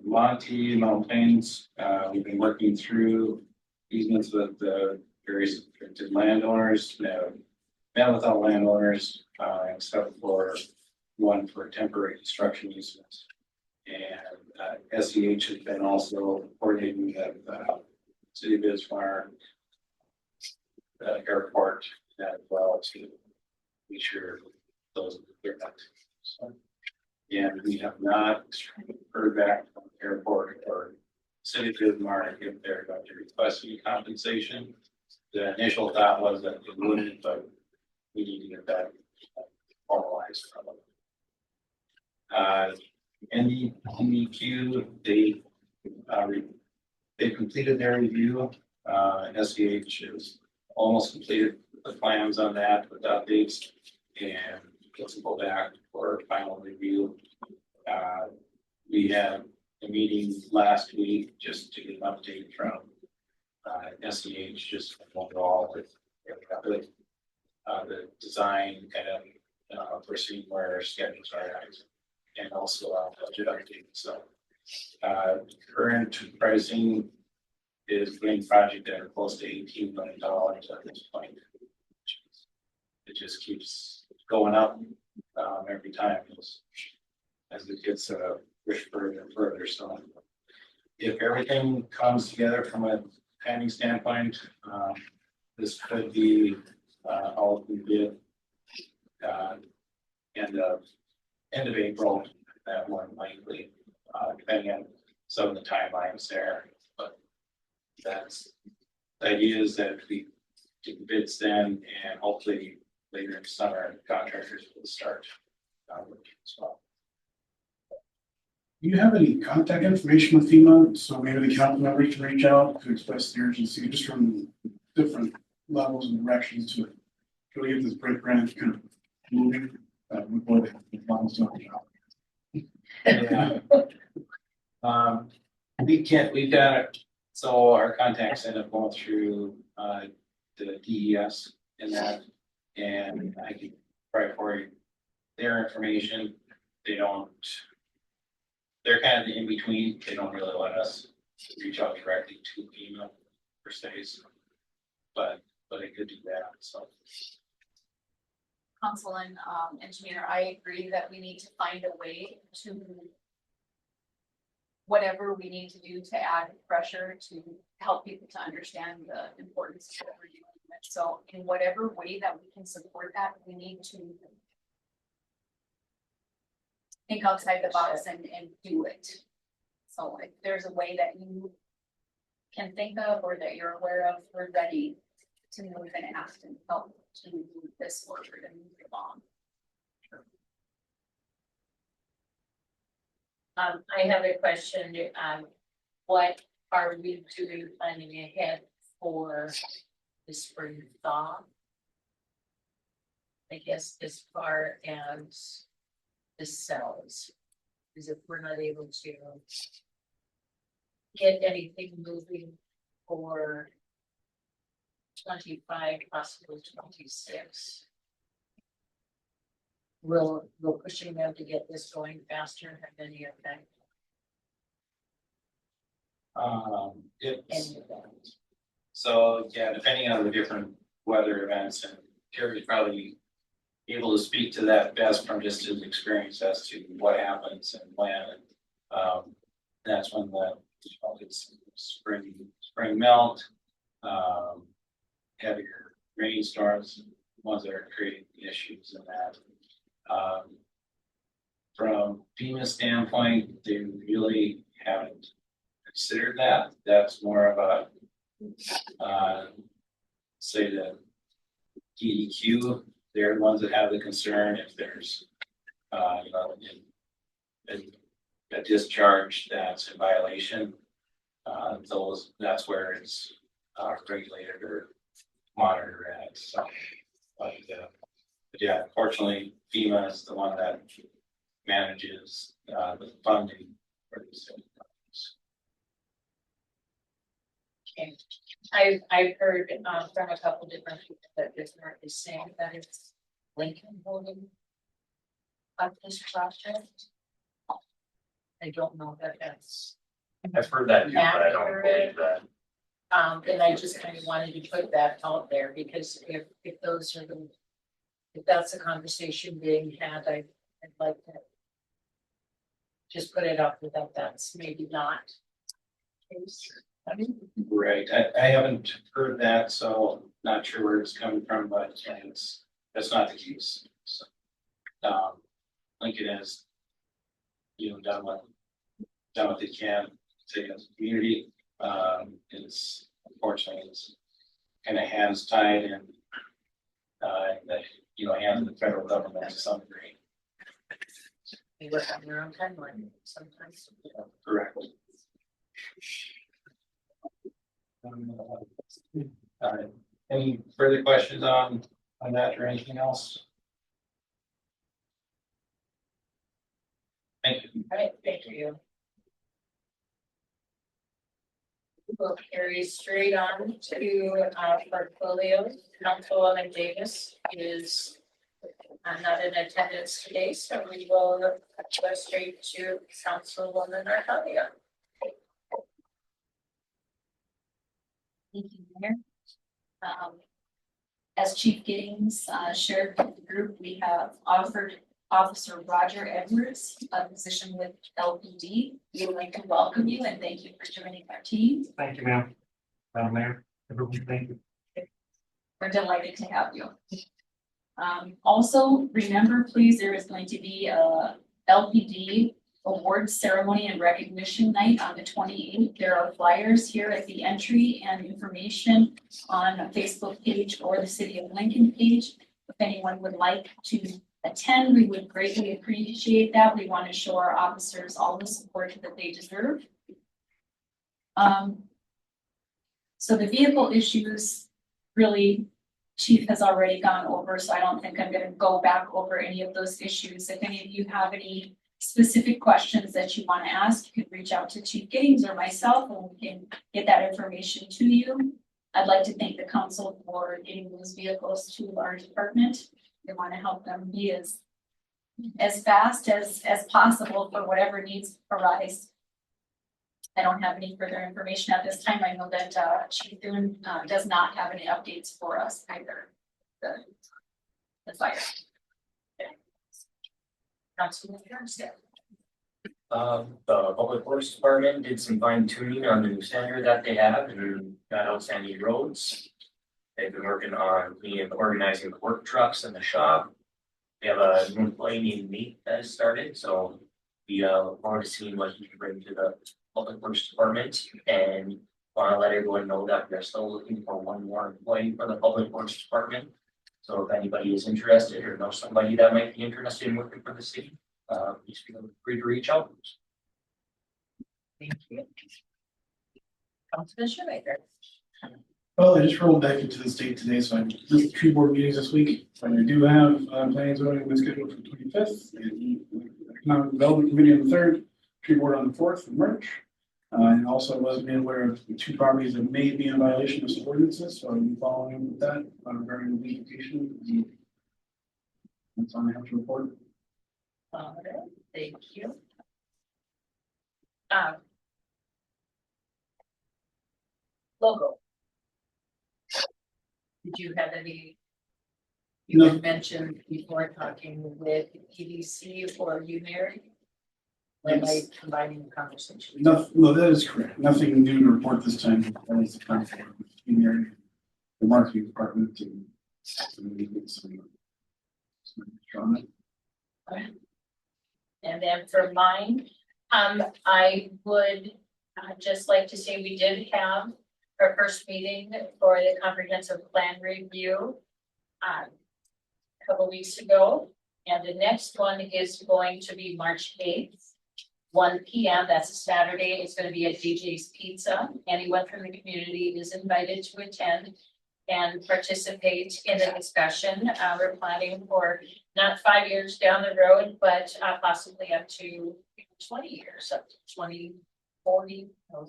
Monty, Mountain Plains, we've been working through easements with the various affected landowners, met with all landowners, except for one for temporary construction easements. And SEH has been also coordinating with City of Bismarck, airport as well to make sure those are met. So, and we have not heard back from the airport or City of Bismarck if they're going to request any compensation. The initial thought was that it wouldn't, but we need to get that formalized from them. NEQ, they completed their review. SEH is almost completed the plans on that with updates, and let's go back for final review. We had a meeting last week just to get an update from SEH, just overall with the design kind of foreseeing where our schedules are at, and also budget update. So current pricing is getting project at close to $18 million at this point. It just keeps going up every time as it gets pushed further and further. So if everything comes together from a timing standpoint, this could be all we did end of April, that more likely, depending on some of the timelines there. But that's the idea is that we get the bids then, and hopefully later in summer, contractors will start working as well. Do you have any contact information with FEMA? So maybe the council members can reach out to express the urgency just from different levels and directions to really get this break grant kind of moving before the funds don't out. Yeah. We've got, so our contacts end up going through, the DES and that, and I can probably forward their information. They don't, they're kind of the in-between. They don't really let us reach out directly to FEMA per se, so, but I could do that, so. Council and engineer, I agree that we need to find a way to whatever we need to do to add pressure to help people to understand the importance of what we're doing. So in whatever way that we can support that, we need to think outside the box and do it. So if there's a way that you can think of or that you're aware of, we're ready to move and ask and help to move this forward and move it along. I have a question, what are we doing planning ahead for the spring thaw? I guess as far as the cells, is if we're not able to get anything moving for 25, possibly 26. Will pushing them to get this going faster have any effect? It's, Any of that? so yeah, depending on the different weather events, and Terry's probably able to speak to that best from just his experience as to what happens and when. That's when the, it's spring melt, heavier rainstorms, ones that are creating issues in that. From FEMA standpoint, they really haven't considered that. That's more of a, say the DEQ, they're the ones that have the concern if there's, you know, a discharge that's in violation. That's where it's regulated or monitored at. So, but yeah, fortunately, FEMA is the one that manages the funding for these things. Okay. I've heard from a couple different people that this mark is saying that it's Lincoln holding up this project. I don't know that that's I've heard that too, but I don't believe that. and I just kind of wanted to put that out there because if those are the, if that's a conversation being had, I'd like to just put it up that that's maybe not the case. I mean, Right, I haven't heard that, so not sure where it's coming from, but that's not the case. So, Lincoln has, you know, done what they can to as a community. It's unfortunately it's kind of hands tied and that, you know, hands of the federal government to some degree. they work on their own timeline sometimes. Correct. Any further questions on that or anything else? Thank you. All right, thank you. We'll carry straight on to our portfolio. Councilwoman Davis is not in attendance today, so we will go straight to Councilwoman Arcadia. Thank you, Mayor. As Chief Giddings shared with the group, we have offered Officer Roger Edwards a position with LPD. We would like to welcome you and thank you for joining our team. Thank you, ma'am. Madam Mayor, everyone, thank you. We're delighted to have you. Also, remember, please, there is going to be a LPD award ceremony and recognition night on the 28th. There are flyers here at the entry and information on a Facebook page or the City of Lincoln page. If anyone would like to attend, we would greatly appreciate that. We want to show our officers all the support that they deserve. So the vehicle issues, really, Chief has already gone over, so I don't think I'm gonna go back over any of those issues. If any of you have any specific questions that you want to ask, you can reach out to Chief Giddings or myself, and we can get that information to you. I'd like to thank the council for getting those vehicles to our department. We want to help them be as fast as possible for whatever needs arise. I don't have any further information at this time. I know that Chief Thune does not have any updates for us either. The fire. Councilman Ernst. The Public Works Department did some fine tuning on the new standard that they have and got outstanding roads. They've been working on organizing the work trucks in the shop. We have a new employee named Nate that has started, so we look forward to seeing what he can bring to the Public Works Department, and want to let everyone know that we're still looking for one more employee for the Public Works Department. So if anybody is interested or knows somebody that might be interested in working for the city, please feel free to reach out. Thank you. Councilman Shoemaker. Well, I just rolled back into the state today, so I missed the tree board meetings this week. But I do have plans on scheduled for the 25th, and Economic Development Committee on the 3rd, tree board on the 4th of March. And also wasn't made aware of the 2 properties that may be in violation of some ordinances, so I'm following up with that regarding the vacation. That's all I have to report. All right, thank you. Logo. Did you have any? You No. had mentioned before talking with PDC or you, Mary? Or am I Yes. combining the conversation? No, that is correct. Nothing new to report this time. That is the contact with the marketing department and some drama. And then for mine, I would just like to say we did have our first meeting for the comprehensive plan review a couple weeks ago. And the next one is going to be March 8th, 1 p.m. That's a Saturday. It's going to be at DJ's Pizza. Anyone from the community is invited to attend and participate in the discussion. We're planning for not 5 years down the road, but possibly up to 20 years, up to 20, 40. A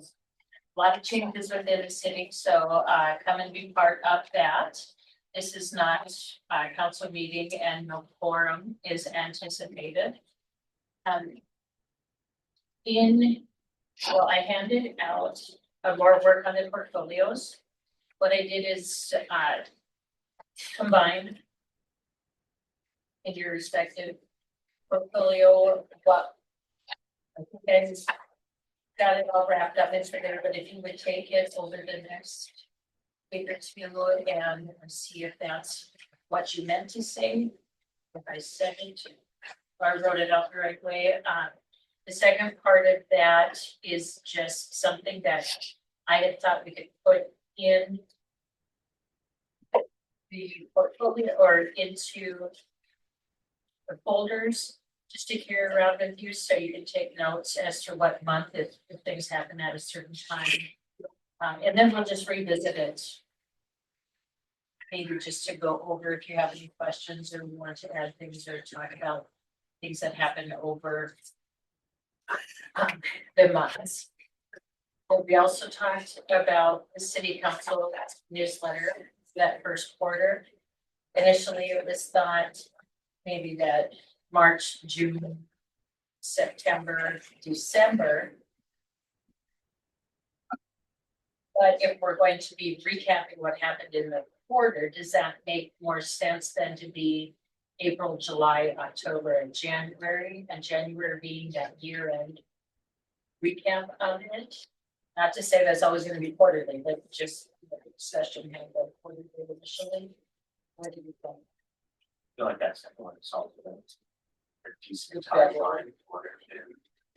lot of changes within the city, so come and be part of that. This is not a council meeting and no quorum is anticipated. I handed out more work on the portfolios. What I did is combine in your respective portfolio what I think I just got it all wrapped up into there, but if you would take it over the next week or two and see if that's what you meant to say. If I said it, or I wrote it out the right way. The second part of that is just something that I had thought we could put in the portfolio or into the folders just to carry around with you so you can take notes as to what month if things happen at a certain time. And then we'll just revisit it. Maybe just to go over if you have any questions or want to add things or talk about things that happen over the months. But we also talked about the city council newsletter that first quarter. Initially, it was thought maybe that March, June, September, December. But if we're going to be recapping what happened in the quarter, does that make more sense than to be April, July, October, and January being that year-end recap of it? Not to say that's always going to be quarterly, but just the discussion had been quarterly initially. What do you think? I feel like that's one solid. Decent timeline for it.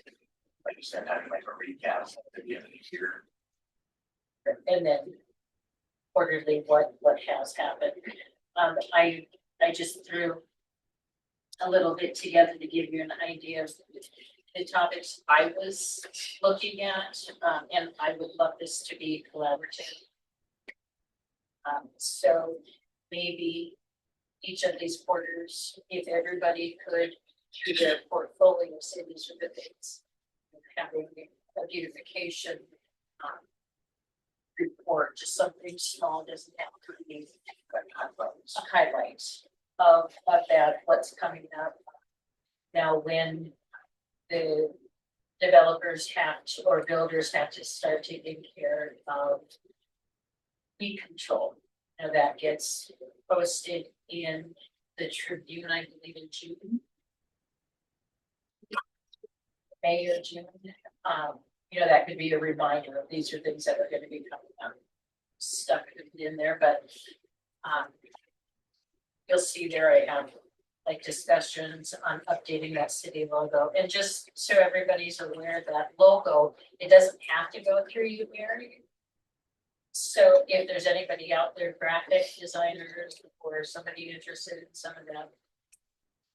like you said, having like a recap at the end of the year. And then quarterly, what has happened. I just threw a little bit together to give you an idea of the topics I was looking at, and I would love this to be collaborative. So maybe each of these quarters, if everybody could, through their portfolio, say these are the things. Having a beautification report, just something small, doesn't have to be a highlight of that, what's coming up. Now, when the developers have to, or builders have to start taking care of weed control, now that gets posted in the Tribune, I believe in June. May or June, that could be a reminder of these are things that are gonna be coming up. Stuck in there, but, you'll see there I have like discussions on updating that city logo, and just so everybody's aware that logo, it doesn't have to go through you, Mary. So if there's anybody out there, graphic designers or somebody interested in some of them,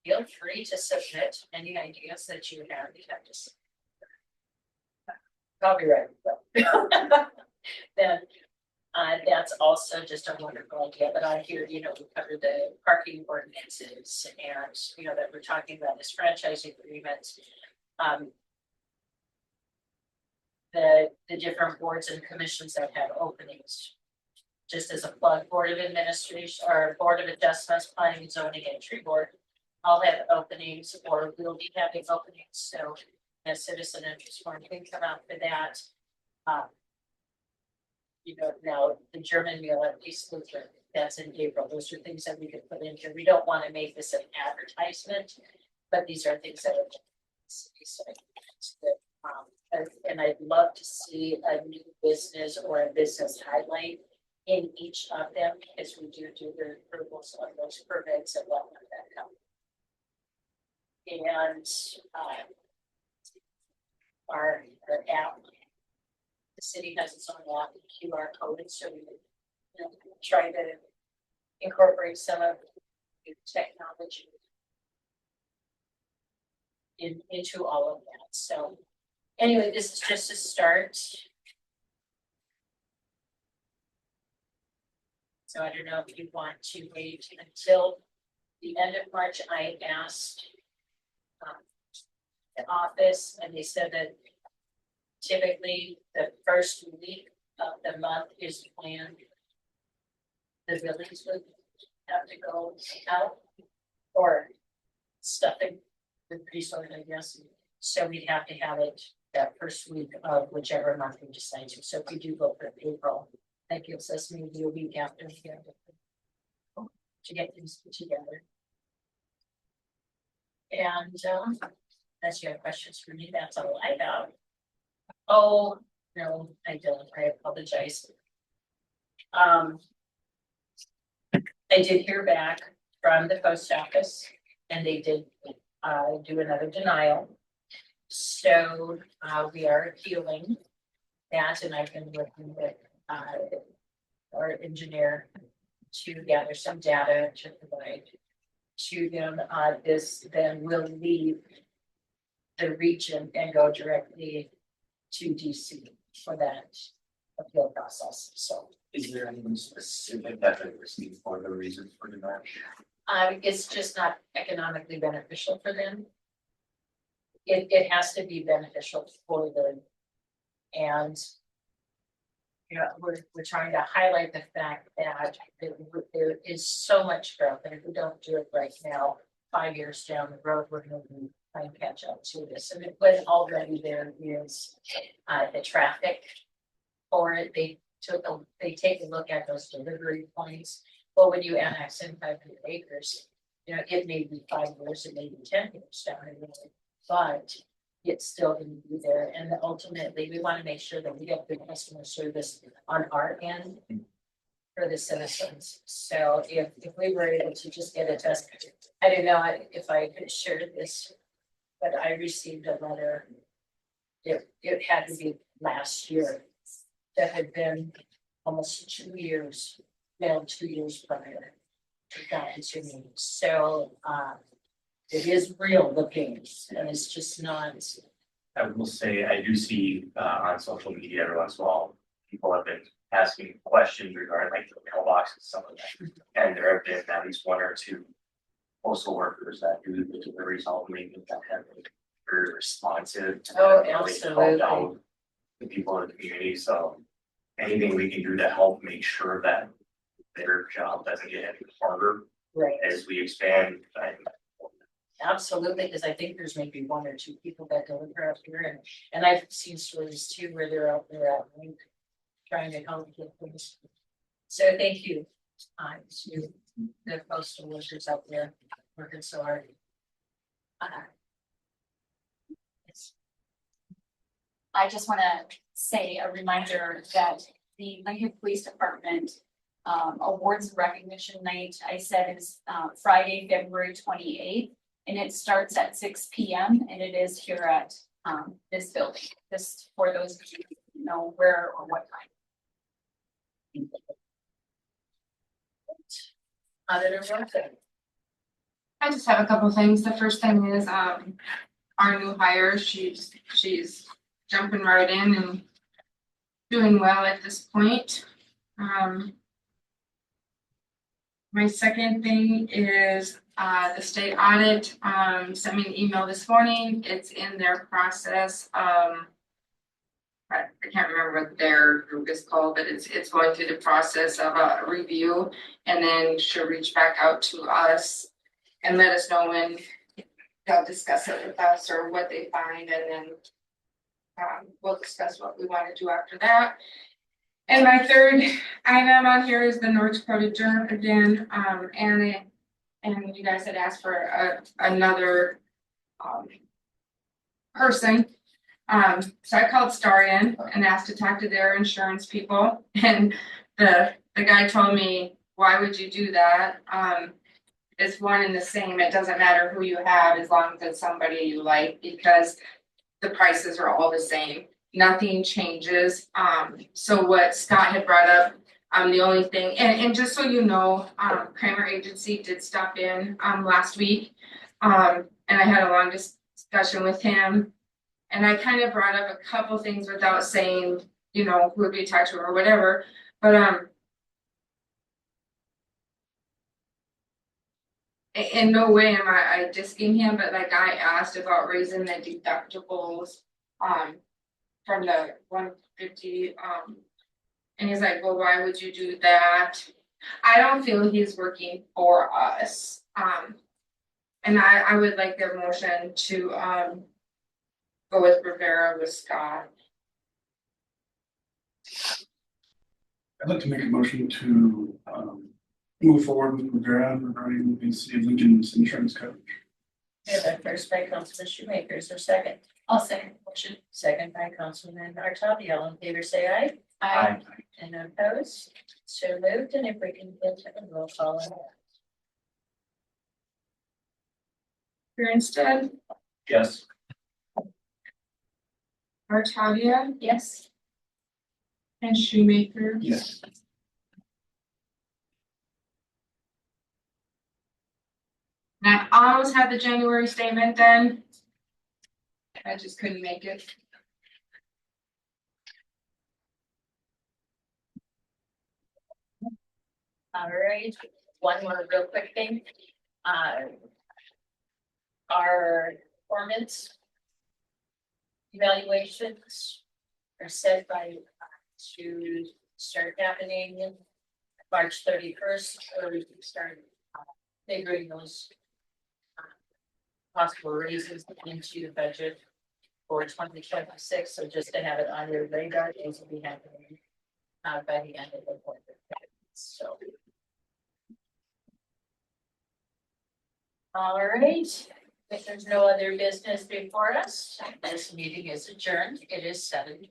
feel free to submit any ideas that you have. You have to. Copyright. Then that's also just a wonderful idea. But on here, we cover the parking ordinances, and that we're talking about this franchise agreement. The different boards and commissions that have openings. Just as a plug, Board of Administration or Board of Adjustments, Planning and Zoning and Tree Board all have openings or will be having openings. So a citizen interest form can come out for that. Now the German meal at East Lutheran, that's in April. Those are things that we could put in here. We don't want to make this an advertisement, but these are things that are and I'd love to see a new business or a business highlight in each of them, because we do the approvals on those permits and whatnot that come. And our app, the city has its own app, QR coded, so we try to incorporate some of the technology into all of that. So anyway, this is just a start. So I don't know if you want to wait until the end of March. I asked the office, and they said that typically the first week of the month is when the buildings would have to go out, or stuffing with pre-sort, I guess. So we'd have to have it that first week of whichever month we decide to. So if we do go for April, that gives us maybe a week after to get things put together. And unless you have questions for me, that's all I have. Oh, no, I don't. I apologize. I did hear back from the post office, and they did do another denial. So we are appealing that, and I've been working with our engineer to gather some data to provide to them. This then will leave the region and go directly to DC for that appeal process. So Is there anything specific that they received for the reason for denial? it's just not economically beneficial for them. It has to be beneficial for them. And we're trying to highlight the fact that there is so much growth, and if we don't do it right now, 5 years down the road, we're going to try and catch up to this. And when already there is the traffic for it, they take a look at those delivery points. Well, when you annex in 500 acres, it may be 5 years, it may be 10 years down the road, but it's still going to be there. And ultimately, we want to make sure that we get good customer service on our end for the citizens. So if we were able to just get a test, I don't know if I could share this, but I received a letter it had to be last year. That had been almost 2 years, 2 years prior to that to me. So, it is real, the games, and it's just not, I will say, I do see on social media every once in a while, people have been asking questions regarding like the mailbox and stuff like that. And there have been at least one or two postal workers that do the deliveries all maintenance that have been very responsive. Oh, and really helped absolutely. out the people in the community, so anything we can do to help make sure that their job doesn't get any harder right, as we expand. absolutely, because I think there's maybe one or two people that deliver up here, and I've seen stories too where they're out there at night trying to help get things. So thank you, to the postal workers out there working so hard. Yes. I just want to say a reminder that the Lincoln Police Department awards recognition night, I said is Friday, February 28th. And it starts at 6 p.m. and it is here at this building, just for those of you who know where or what time. Auditor Wilson. I just have a couple things. The first thing is, our new hire, she's jumping right in and doing well at this point. My second thing is, the state audit, sent me an email this morning. It's in their process. I can't remember what their group is called, but it's going through the process of a review. And then she'll reach back out to us and let us know when they'll discuss it with us or what they find, and then we'll discuss what we want to do after that. And my third item on here is the North Dakota Journal again, and you guys had asked for another person. So I called Starion and asked to talk to their insurance people, and the guy told me, why would you do that? It's one and the same. It doesn't matter who you have as long as it's somebody you like, because the prices are all the same. Nothing changes. So what Scott had brought up, the only thing, and just so you know, Kramer Agency did stop in last week. And I had a long discussion with him. And I kind of brought up a couple things without saying, you know, who we talked to or whatever. But in no way am I disking him, but like I asked about raising the deductibles from the 150 and he's like, well, why would you do that? I don't feel he's working for us. And I would like their motion to go with Rivera with Scott. I'd like to make a motion to move forward with Rivera regarding the city of Lincoln's insurance coverage. Yeah, first by Councilman Shoemaker, is there a second? I'll second the motion. Second by Councilman Artavia, all in favor, say aye. Aye. And opposed, so moved, and if we can get to the roll call on that. Grinstead, Yes. Artavia, Yes. and Shoemaker. Yes. And I almost had the January statement done. I just couldn't make it. All right, one more real quick thing. Our performance evaluations are set by to start happening March 31st, or we can start figuring those possible raises into the budget for 2026. So just to have it on your radar, these will be happening by the end of the quarter. So. All right, if there's no other business before us, this meeting is adjourned. It is 7:12.